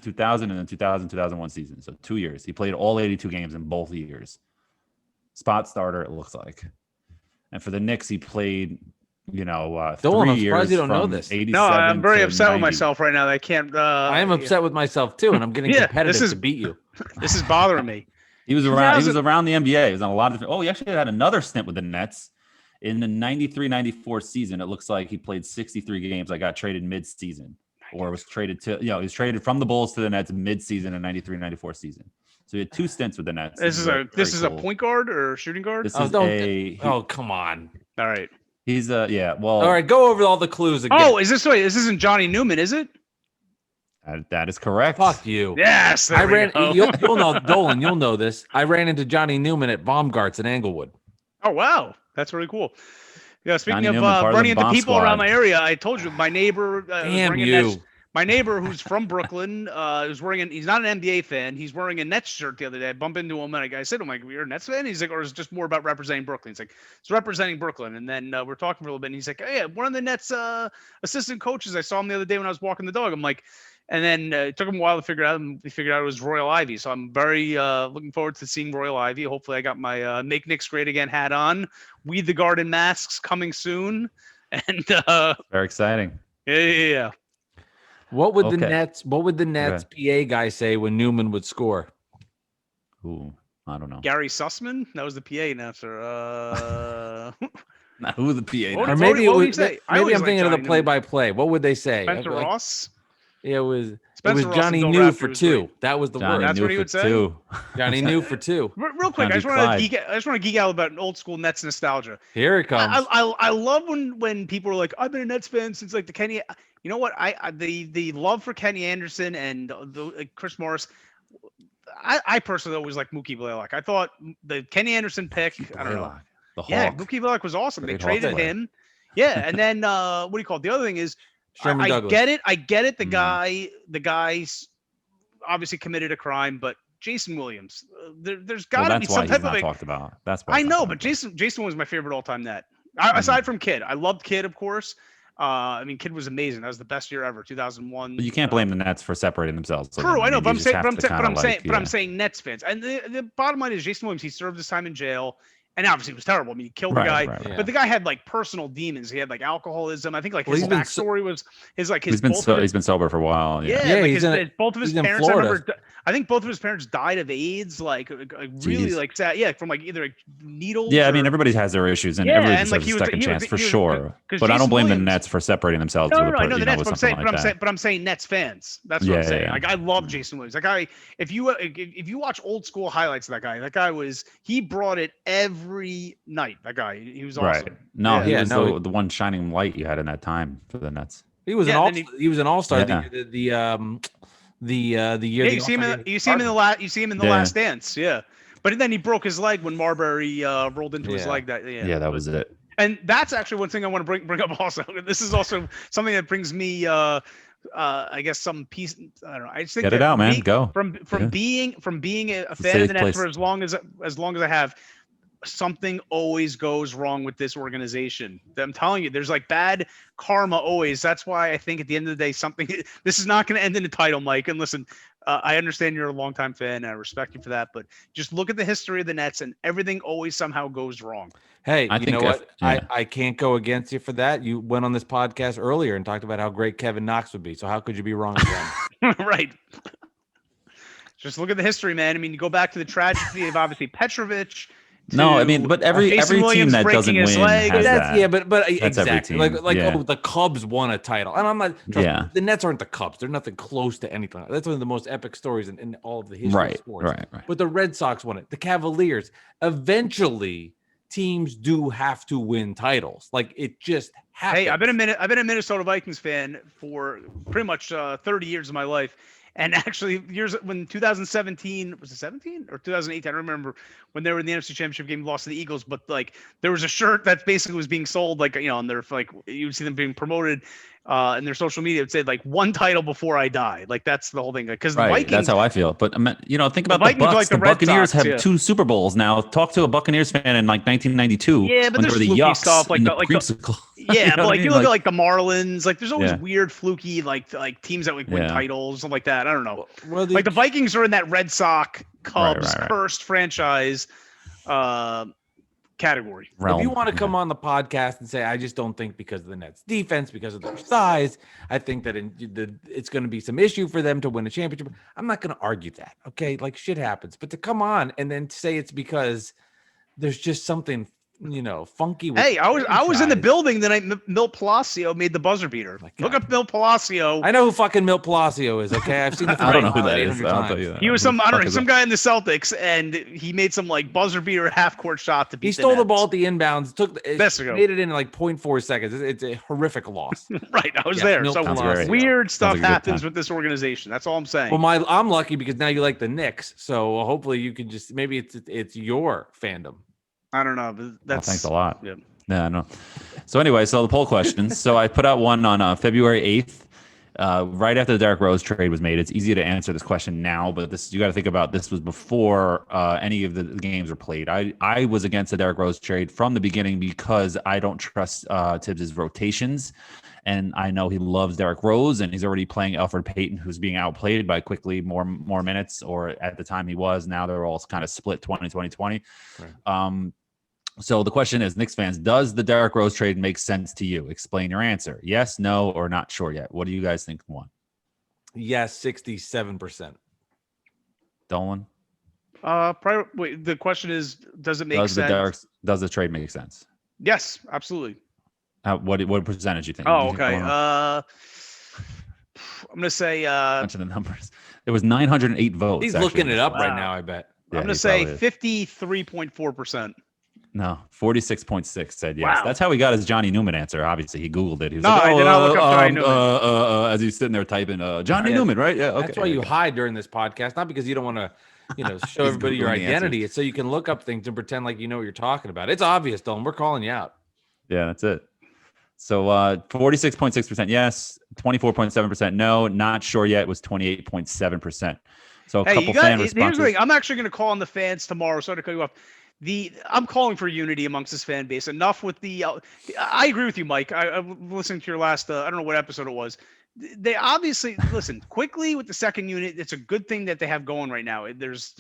2000 and then 2001 season. So 2 years. He played all 82 games in both years. Spot starter, it looks like. And for the Knicks, he played, Dolan, 3 I'm years. surprised you don't know from this. 87 No, I'm very to upset 90. with myself right now. I can't. I am upset with myself too, and I'm getting competitive to beat you. This is bothering me. He was around. He was around the NBA. He was on a lot of. Oh, he actually had another stint with the Nets in the 93-94 season. It looks like he played 63 games. I got traded mid-season, or was traded to. He was traded from the Bulls to the Nets mid-season in 93-94 season. So he had 2 stints with the Nets. This is a point guard or shooting guard. This is come on. All right. He's Well, all right. Go over all the clues again. Oh, this isn't Johnny Newman, is it? That is correct. Fuck you. Yes. You'll know, Dolan. You'll know this. I ran into Johnny Newman at Baumgart's in Englewood. Oh wow, that's really cool. Yeah, speaking Johnny of Newman, part of running the into bomb people squad. around my area, I told you my neighbor. Damn you. My neighbor, who's from Brooklyn, is wearing. He's not an NBA fan. He's wearing a Nets shirt the other day. I bumped into him and I said to him, "You're a Nets fan?" He's like, "Or is it just more about representing Brooklyn?" He's like, "It's representing Brooklyn." And then we're talking for a little bit. And he's like, "Hey, one of the Nets assistant coaches. I saw him the other day when I was walking the dog." I'm like, and then it took him a while to figure out. And we figured out it was Royal Ivy. So I'm very looking forward to seeing Royal Ivy. Hopefully, I got my "Make Knicks Great Again" hat on. Weed the Garden masks coming soon. And Very exciting. yeah. What would the Nets PA guy say when Newman would score? Ooh, I don't know. Gary Sussman? That was the PA announcer. Not who the PA. What Or did- maybe what it would he was, say? I maybe always I'm thinking of liked the Johnny Newman. play-by-play. What would they say? Spencer Like, Ross? it was Spencer Ross Johnny and Bill New Raftery for was 2. great. That was the Johnny word. That's knew what he for would say? 2. Johnny New for 2. Real quick, I Johnny just want Clyde. to geek out about old school Nets nostalgia. Here it comes. I love when people are like, I've been a Nets fan since like the Kenny. You know what? The love for Kenny Anderson and Chris Morris. I personally always like Mookie Blaylock. I thought the Kenny Anderson pick. I don't know. The Hawk. Yeah, Mookie Blaylock was awesome. Great They Hawks traded player. him. Yeah, and then what do you call it? The other thing is, Sherman I Douglas. get it. I get it. The Mm-hmm. guy's obviously committed a crime, but Jason Williams, there's Well, got to be that's why some he's type not of. talked about. That's why. I he's not know, talked but about. Jason was my favorite all-time net. Mm-hmm. Aside from Kidd, I loved Kidd, of course. I mean, Kidd was amazing. That was the best year ever, 2001. But you can't blame the Nets for separating themselves. So True, then, I know, mean, but you just have to kinda I'm saying Nets fans. And the bottom line is Jason Williams. He served his time in jail, and obviously it was terrible. I mean, he killed the guy, Right. Yeah. but the guy had like personal demons. He had like alcoholism. I think like Well, his he's been backstory was his He's been sober for a while. yeah, Yeah, like he's both of his he's in parents. Florida. I think both of his parents died of AIDS, like really Jeez. like sad. Yeah, from like either needles. Yeah, I mean, or- everybody has their issues, and Yeah, everybody and, like, deserves he a was- second he was- chance for he was- sure. 'cause But I don't Jason blame the Williams- Nets for separating themselves. No, with I know the Nets, with but something like that. I'm saying Nets fans. That's what I'm Yeah, saying. yeah. Like I love Jason Williams. That guy, if you watch old school highlights of that guy he brought it every night. That guy, he was awesome. Right? No, he Yeah, was no, the one shining light you had in that time for the Nets. He was Yeah, an then all. He was an all-star Yeah. the year. Yeah, the you see him. You see him in the last. You see him in the Yeah. Last Dance. Yeah, but then he broke his leg when Marbury rolled into his Yeah. leg. Yeah, that was it. And that's actually one thing I want to bring up also. This is also something that brings me I guess some peace. I don't know. I just think Get it that out, man. me- Go. From Yeah. being a fan safe of the Nets place. for as long as I have, something always goes wrong with this organization. I'm telling you, there's like bad karma always. That's why I think at the end of the day, this is not going to end in a title, Mike. And listen, I understand you're a longtime fan, and I respect you for that. But just look at the history of the Nets, and everything always somehow goes wrong. Hey, I you think know if- what? yeah. I can't go against you for that. You went on this podcast earlier and talked about how great Kevin Knox would be. So how could you be wrong again? Right. Just look at the history, man. I mean, you go back to the tragedy of obviously Petrovic. No, I mean, but every Jason team Williams that breaking doesn't his win leg. has That's that. yeah, but That's every exactly team. like Yeah. the Cubs won a title, and I'm not. Trust Yeah. me, the Nets aren't the Cubs. They're nothing close to anything. That's one of the most epic stories in all of the history of sports. Right. But the Red Sox won it. The Cavaliers. Eventually, teams do have to win titles. Like it just happens. Hey, I've been a Minnesota Vikings fan for pretty much 30 years of my life. And actually, years when 2017 was it 17 or 2018? I don't remember when they were in the NFC Championship game, lost to the Eagles. But like, there was a shirt that basically was being sold, like on their like you would see them being promoted in their social media. It would say like 1 title before I die. Like that's the whole thing. Because the Vikings, that's how I feel. But think about the Vikings Bucks. like the the Red Buccaneers Sox, have 2 Super Bowls now. Talk to a Buccaneers fan in like 1992. Yeah, but when there's there were the fluky Yucks stuff like and the, the like creamsicle. yeah, but like you look at at like the Marlins, like there's always Yeah. weird fluky like teams that like win titles, something like that. I don't know. Well, Like the Vikings are in that Red Sox Cubs Right. cursed franchise category. If you want to come on the podcast and say, I just don't think because of the Nets defense, because of their size, I think that it's going to be some issue for them to win a championship. I'm not going to argue that. Okay. Like shit happens, but to come on and then say it's because there's just something, funky. With Hey, I was in the building the night Milt Palacio made the buzzer beater. Look up Milt Palacio. I know who fucking Milt Palacio is. Okay. I've seen the I don't know who that 800 is. I'll tell you times. that. He was some guy in the Celtics, and he made some like buzzer beater half court shot to beat. He stole the ball at the inbounds, made it in like 0.4 seconds. It's a horrific loss. Right, I was there. Milt So Palacio. weird stuff like a good happens time. with this organization. That's all I'm saying. Well, I'm lucky because now you like the Knicks, so hopefully you can just maybe it's your fandom. I don't know, but that's thanks a lot. Yeah. Yeah, I know. So anyway, the poll questions. So I put out one on February 8th, right after the Derrick Rose trade was made. It's easy to answer this question now, but you got to think about this was before any of the games were played. I was against the Derrick Rose trade from the beginning because I don't trust Tibbs's rotations. And I know he loves Derrick Rose, and he's already playing Elfrid Payton, who's being outplayed by quickly more minutes, or at the time he was. Now they're all kind of split 20-20-20. Right. So the question is, Knicks fans, does the Derrick Rose trade make sense to you? Explain your answer. Yes, no, or not sure yet. What do you guys think won? Yes, 67%. Dolan? Wait, the question is, does it make sense? Does the trade make sense? Yes, absolutely. What percentage do you think? Oh, okay. I'm gonna say bunch of the numbers. There was 908 votes. He's looking it up right now, I bet. I'm gonna say 53.4%. No, 46.6 said yes. Wow. That's how he got his Johnny Newman answer. Obviously, he Googled it. He was I did not look up Johnny Newman. As he's sitting there typing, Johnny Newman, right? Yeah, okay. That's why you hide during this podcast, not because you don't want to, show everybody your identity. It's so you can look up things and pretend like you know what you're talking about. It's obvious, Dolan. We're calling you out. Yeah, that's it. So 46.6% yes, 24.7% no, not sure yet was 28.7%. So a couple fan responses. Here's the thing. I'm actually going to call on the fans tomorrow. Sorry to cut you off. I'm calling for unity amongst this fan base. Enough with I agree with you, Mike. I'm listening to your last. I don't know what episode it was. They obviously listen quickly with the second unit. It's a good thing that they have going right now. There's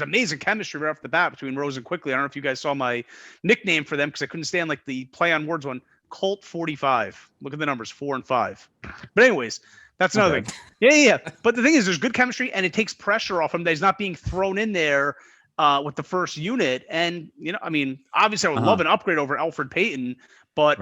amazing chemistry right off the bat between Rose and Quickly. I don't know if you guys saw my nickname for them because I couldn't stand like the play on words one. Colt 45. Look at the numbers 4 and 5. But anyways, that's another thing. Yeah. But the thing is, there's good chemistry and it takes pressure off him that he's not being thrown in there with the first unit. And obviously I would love an upgrade over Elfrid Payton, but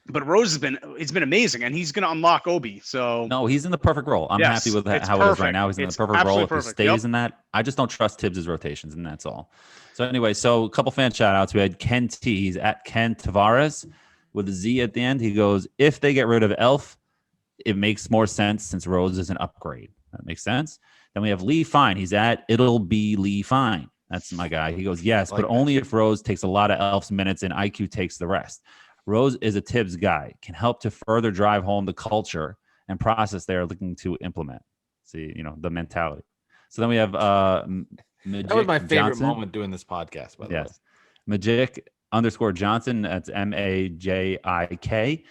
but Rose has been amazing and he's going to unlock Obi. So no, he's in the perfect role. I'm happy with how it is right now. He's in the perfect role. If he stays in that, I just don't trust Tibbs's rotations, and that's all. So anyway, a couple fan shout outs. We had Ken T. He's at Ken Tavares with a Z at the end. He goes, if they get rid of Elf, it makes more sense since Rose is an upgrade. That makes sense. Then we have Lee Fine. He's at It'll Be Lee Fine. That's my guy. He goes, yes, but only if Rose takes a lot of Elf's minutes and IQ takes the rest. Rose is a Tibbs guy, can help to further drive home the culture and process they are looking to implement. See, the mentality. So then we have Magic that was my favorite Johnson. moment doing this podcast, by the way. Magic _Johnson. That's MAJIK.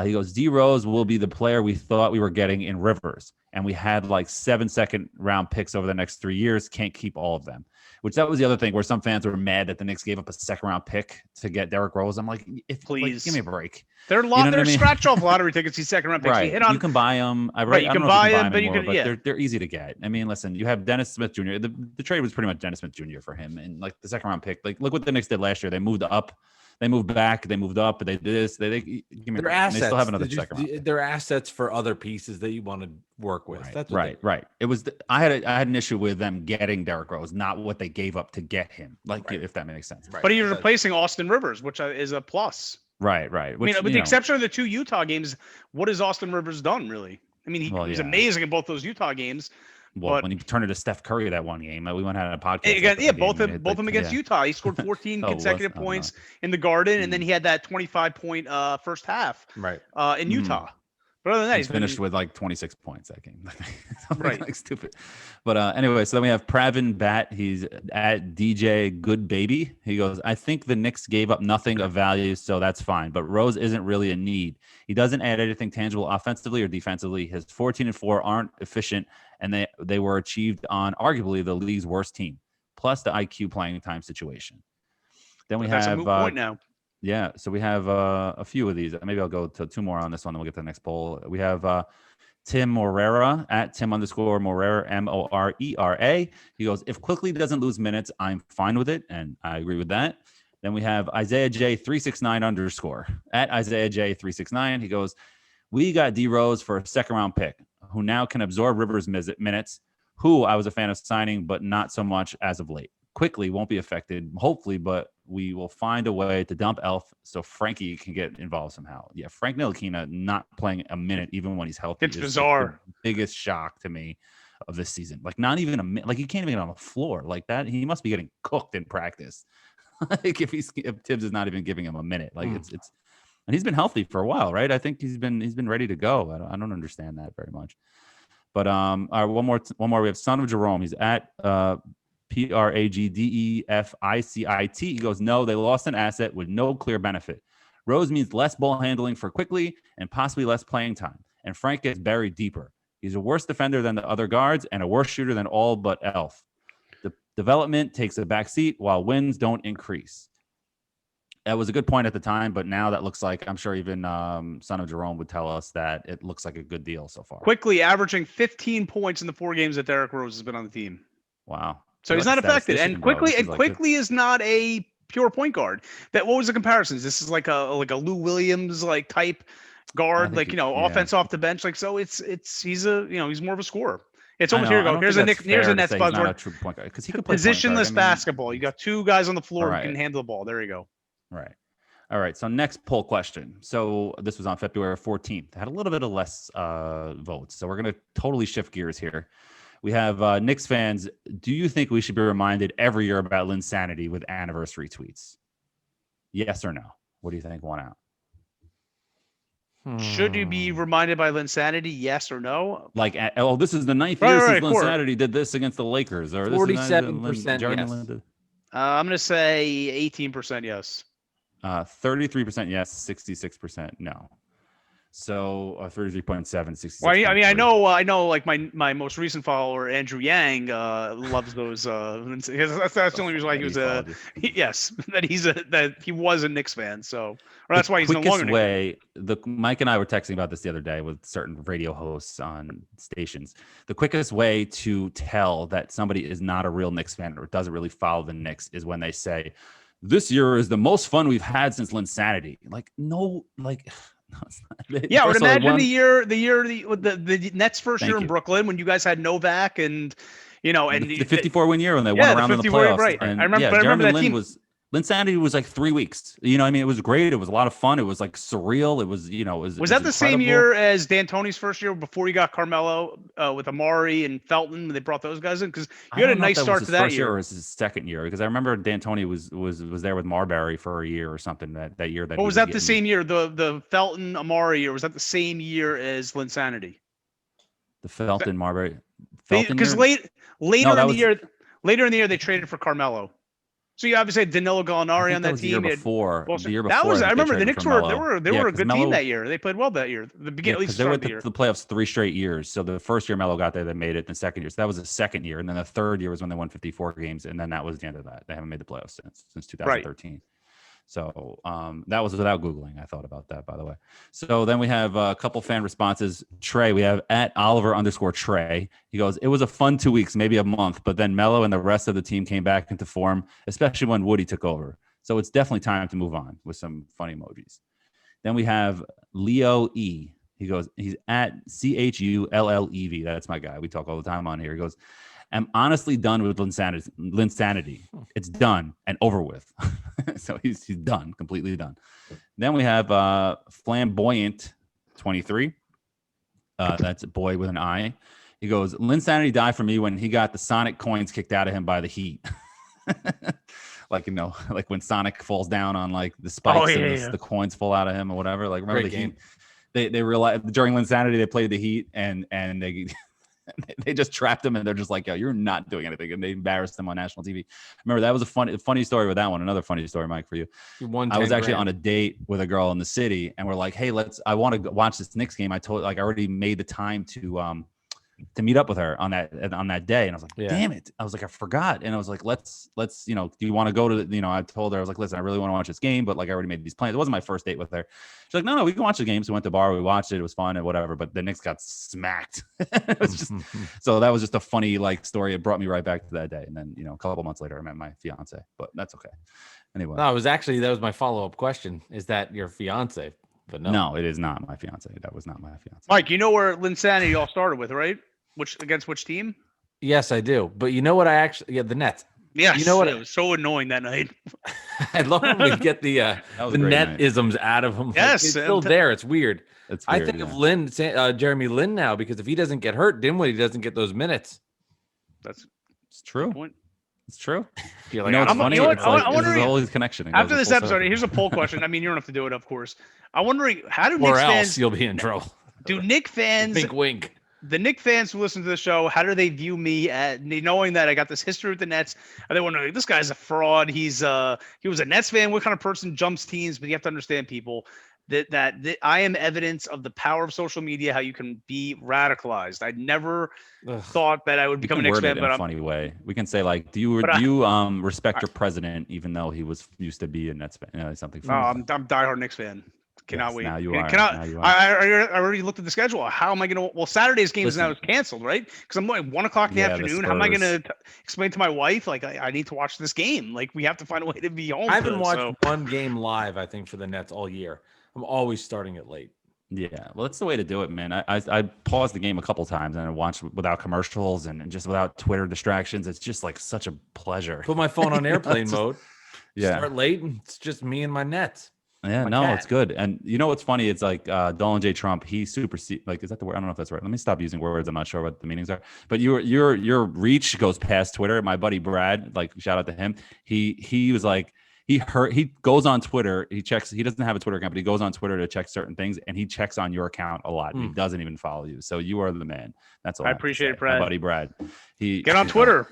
He goes, D Rose will be the player we thought we were getting in Rivers. And we had like 7 second-round picks over the next 3 years. Can't keep all of them. Which that was the other thing where some fans were mad that the Knicks gave up a second-round pick to get Derrick Rose. I'm like, please give me a break. They're scratch-off lottery tickets. These second-round picks. Right. You can buy them. You can buy them, but they're easy to get. I mean, listen, you have Dennis Smith Jr. The trade was pretty much Dennis Smith Jr. for him, and like the second-round pick. Like, look what the Knicks did last year. They moved up. They moved back, they moved up, but they did this. They give me their assets. They still have another second round. They're assets for other pieces that you want to work with. Right, That's right. It was. I had an issue with them getting Derrick Rose, not what they gave up to get him. If that makes sense. Right. But he's replacing Austin Rivers, which is a plus. Right. Which, with the exception of the 2 Utah games, what has Austin Rivers done really? I mean, he was amazing in both those Utah games. Well, but when he turned it to Steph Curry that one game, we went and had a podcast. Again, both of them against Utah. He scored 14 consecutive points in the Garden, and then he had that 25-point first half in Utah. But other than that, he's finished with like 26 points that game. Right. Like stupid. But anyway, so then we have Pravin Bat. He's at DJ Good Baby. He goes, I think the Knicks gave up nothing of value, so that's fine. But Rose isn't really a need. He doesn't add anything tangible offensively or defensively. His 14 and 4 aren't efficient, and they were achieved on arguably the league's worst team, plus the IQ playing time situation. Then that's a moot point now. Yeah, so we have a few of these. Maybe I'll go to 2 more on this one, then we'll get to the next poll. We have Tim Morera at Tim_Morera, Morera. He goes, if Quickly doesn't lose minutes, I'm fine with it, and I agree with that. Then we have Isaiah J369_ at Isaiah J369. He goes, we got D Rose for a second-round pick, who now can absorb Rivers' minutes, who I was a fan of signing, but not so much as of late. Quickly won't be affected, hopefully, but we will find a way to dump Elf so Frankie can get involved somehow. Yeah, Frank Ntilikina not playing a minute even when he's healthy. It's bizarre. The biggest shock to me of this season. Like not even a minute. Like he can't even get on the floor like that. He must be getting cooked in practice. Like if Tibbs is not even giving him a minute. Like it's and he's been healthy for a while, right? I think he's been ready to go. I don't understand that very much. But all right, one more. We have Son of Jerome. He's at Pragdeficit. He goes, no, they lost an asset with no clear benefit. Rose means less ball handling for Quickly and possibly less playing time. And Frank gets buried deeper. He's a worse defender than the other guards and a worse shooter than all but Elf. The development takes a back seat while wins don't increase. That was a good point at the time, but now that looks like, I'm sure even Son of Jerome would tell us that it looks like a good deal so far. Quickly averaging 15 points in the 4 games that Derrick Rose has been on the team. Wow. So he's not affected, and Quickly is not a pure point guard. What was the comparisons? This is like a Lou Williams like type guard, offense off the bench. Like so, he's more of a scorer. It's almost here. Here's a Nets buzzword because he can play positionless basketball. You got 2 guys on the floor who can handle the ball. There you go. Right. All right. So next poll question. So this was on February 14th. Had a little bit of less votes. So we're gonna totally shift gears here. We have Knicks fans. Do you think we should be reminded every year about Linsanity with anniversary tweets? Yes or no? What do you think won out? Should you be reminded by Linsanity? Yes or no? Like, this is the 9th year since Linsanity did this against the Lakers. Or 47% yes. I'm going to say 18% yes. 33% yes, 66% no. So 33.7, 66. Well, I mean, I know. Like my most recent follower, Andrew Yang, loves those. That's the only reason why he was that he was a Knicks fan. So that's why he's no longer. Mike and I were texting about this the other day with certain radio hosts on stations. The quickest way to tell that somebody is not a real Knicks fan or doesn't really follow the Knicks is when they say, "This year is the most fun we've had since Linsanity." Like, no, like. No, it's not. Yeah, I would imagine the Nets first year in Brooklyn when you guys had Novak and the 54 win year when they won around in the playoffs. Right. I remember that team. Linsanity was like 3 weeks. It was great. It was a lot of fun. It was like surreal. It was, was that the same year as D'Antoni's first year before he got Carmelo with Amari and Felton when they brought those guys in? Because you had a nice start to that year. Or was his second year? Because I remember D'Antoni was there with Marbury for a year or something that year. Was that the same year? The Felton Amari, or was that the same year as Linsanity? The Felton Marbury. Because later in the year they traded for Carmelo. So you obviously had Danilo Gallinari on that team. The year before, I remember the Knicks were a good team that year. They played well that year. The beginning, at least they were at the year. The playoffs 3 straight years. So the first year Melo got there, they made it. The second year, so that was the second year, and then the third year was when they won 54 games, and then that was the end of that. They haven't made the playoffs since 2013. Right. So that was without Googling. I thought about that, by the way. So then we have a couple fan responses. Trey, we have at Oliver_Trey. He goes, it was a fun 2 weeks, maybe a month, but then Melo and the rest of the team came back into form, especially when Woody took over. So it's definitely time to move on with some funny emojis. Then we have Leo E. He goes, he's at CHULLEV. That's my guy. We talk all the time on here. He goes, I'm honestly done with Linsanity. It's done and over with. So he's done, completely done. Then we have Flamboyant 23. That's a boy with an I. He goes, Linsanity died for me when he got the Sonic coins kicked out of him by the Heat. Like, like when Sonic falls down on like the spikes and the coins fall out of him or whatever. Like, remember the Heat? They realized during Linsanity they played the Heat and they they just trapped him and they're just like, yo, you're not doing anything, and they embarrassed him on national TV. Remember, that was a funny story with that one. Another funny story, Mike, for you. I was actually on a date with a girl in the city, and we're like, hey, I want to watch this Knicks game. I already made the time to meet up with her on that day. And I was like, damn it. I was like, I forgot. And I was like, let's, do you want to go to I told her, I was like, listen, I really want to watch this game, but like I already made these plans. It wasn't my first date with her. She's like, no, we can watch the game. So we went to the bar, we watched it. It was fun and whatever, but the Knicks got smacked. It was just, so that was just a funny like story. It brought me right back to that day. And then, a couple months later I met my fiance, but that's okay. Anyway. No, that was my follow-up question. Is that your fiance? But no, it is not my fiance. That was not my fiance. Mike, you know where Linsanity all started with, right? Against which team? Yes, I do. But you know what? The Nets. Yes. You know what? It was so annoying that night. I love when we get the net isms out of him. Yes, it's still there. It's weird. I think of Jeremy Lin now, because if he doesn't get hurt, Dinwiddie doesn't get those minutes. It's true. It's true. You're like, it's funny. It's like, there's always connection. After this episode, here's a poll question. I mean, you don't have to do it, of course. I'm wondering, how do or Knicks else fans, you'll be in trouble. Do Knicks fans, wink, wink. The Knicks fans who listen to the show, how do they view me, knowing that I got this history with the Nets? Are they wondering, this guy's a fraud? He was a Nets fan. What kind of person jumps teams? But you have to understand, people, that I am evidence of the power of social media, how you can be radicalized. I never thought that I would become a Knicks fan, but in a funny way. We can say, like, do you respect your president, even though he used to be a Nets fan? Something. I'm diehard Knicks fan. Cannot wait. Now you are. I already looked at the schedule. How am I going to? Well, Saturday's game is now canceled, right? Because I'm like 1 o'clock in the afternoon. How am I going to explain to my wife, like, I need to watch this game? Like, we have to find a way to be home. I haven't watched one game live, I think, for the Nets all year. I'm always starting it late. Yeah, well, that's the way to do it, man. I paused the game a couple times and I watched without commercials and just without Twitter distractions. It's just like such a pleasure. Put my phone on airplane mode. Yeah. Start late, and it's just me and my Nets. Yeah, it's good. And you know what's funny? It's like Dolan J Trump. He supersedes. Like, is that the word? I don't know if that's right. Let me stop using words. I'm not sure what the meanings are. But your reach goes past Twitter. My buddy Brad, like, shout out to him. He was like, he goes on Twitter. He doesn't have a Twitter account, but he goes on Twitter to check certain things, and he checks on your account a lot. He doesn't even follow you. So you are the man. That's all. I appreciate it, Brad. My buddy Brad. Get on Twitter.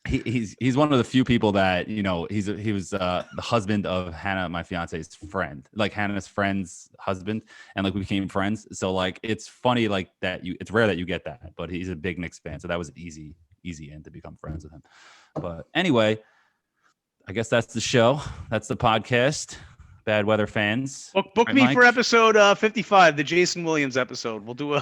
He's one of the few people that he was the husband of Hannah, my fiance's friend, like Hannah's friend's husband, and like we became friends. So like it's funny like that it's rare that you get that, but he's a big Knicks fan, so that was an easy end to become friends with him. But anyway, I guess that's the show. That's the podcast. Bad Weather fans. Book me for episode 55, the Jason Williams episode. We'll do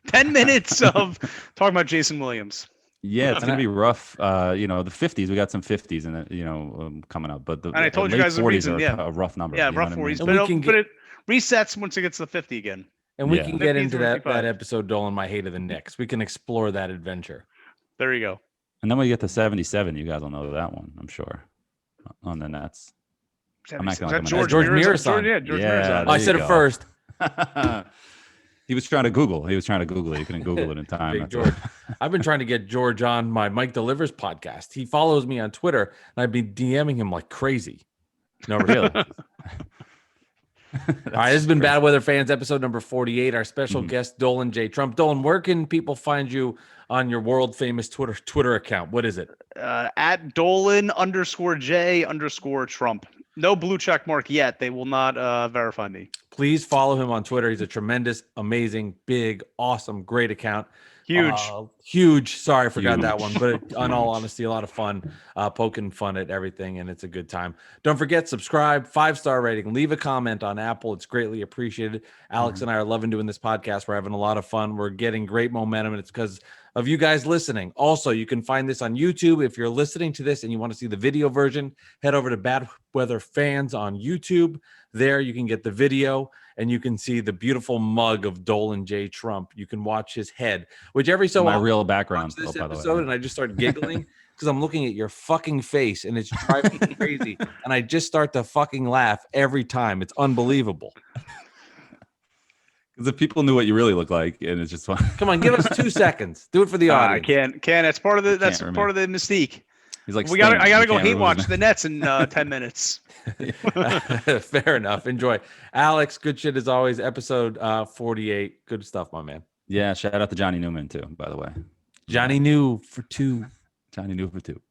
10 minutes of talking about Jason Williams. Yeah, it's gonna be rough. The 50s, we got some 50s in it, coming up. But I told you guys the 40s reason, are a rough number. Yeah, rough 40s. But it resets once it gets to 50 again. And we can get into that episode, Dolan, my hate of the Knicks. We can explore that adventure. There you go. And then when we get to 77, you guys will know that one, I'm sure, on the Nets. I'm not going to George Mirasan. George Mirasan. I said it first. He was trying to Google. He couldn't Google it in time. Big George. I've been trying to get George on my Mike Delivers podcast. He follows me on Twitter, and I've been DMing him like crazy. No, really. All right, this has been Bad Weather Fans, episode number 48. Our special guest, Dolan J Trump. Dolan, where can people find you on your world famous Twitter account? What is it? At Dolan _J _Trump. No blue check mark yet. They will not verify me. Please follow him on Twitter. He's a tremendous, amazing, big, awesome, great account. Huge. Sorry, I forgot that one. But in all honesty, a lot of fun, poking fun at everything, and it's a good time. Don't forget, subscribe, 5-star rating, leave a comment on Apple. It's greatly appreciated. Alex and I are loving doing this podcast. We're having a lot of fun. We're getting great momentum, and it's because of you guys listening. Also, you can find this on YouTube. If you're listening to this and you want to see the video version, head over to Bad Weather Fans on YouTube. There you can get the video, and you can see the beautiful mug of Dolan J Trump. You can watch his head, which every so often, my real background. This episode, and I just start giggling because I'm looking at your fucking face, and it's driving me crazy. And I just start to fucking laugh every time. It's unbelievable. Because if people knew what you really look like, and it's just fun. Come on, give us 2 seconds. Do it for the I audience. can't. That's part of the part of the mystique. He's like, I gotta You go can't hate remove watch his the Nets in 10 minutes. Fair enough. Enjoy. Alex, good shit as always. Episode 48. Good stuff, my man. Yeah, shout out to Johnny Newman too, by the way. Johnny New for 2. Johnny New for 2.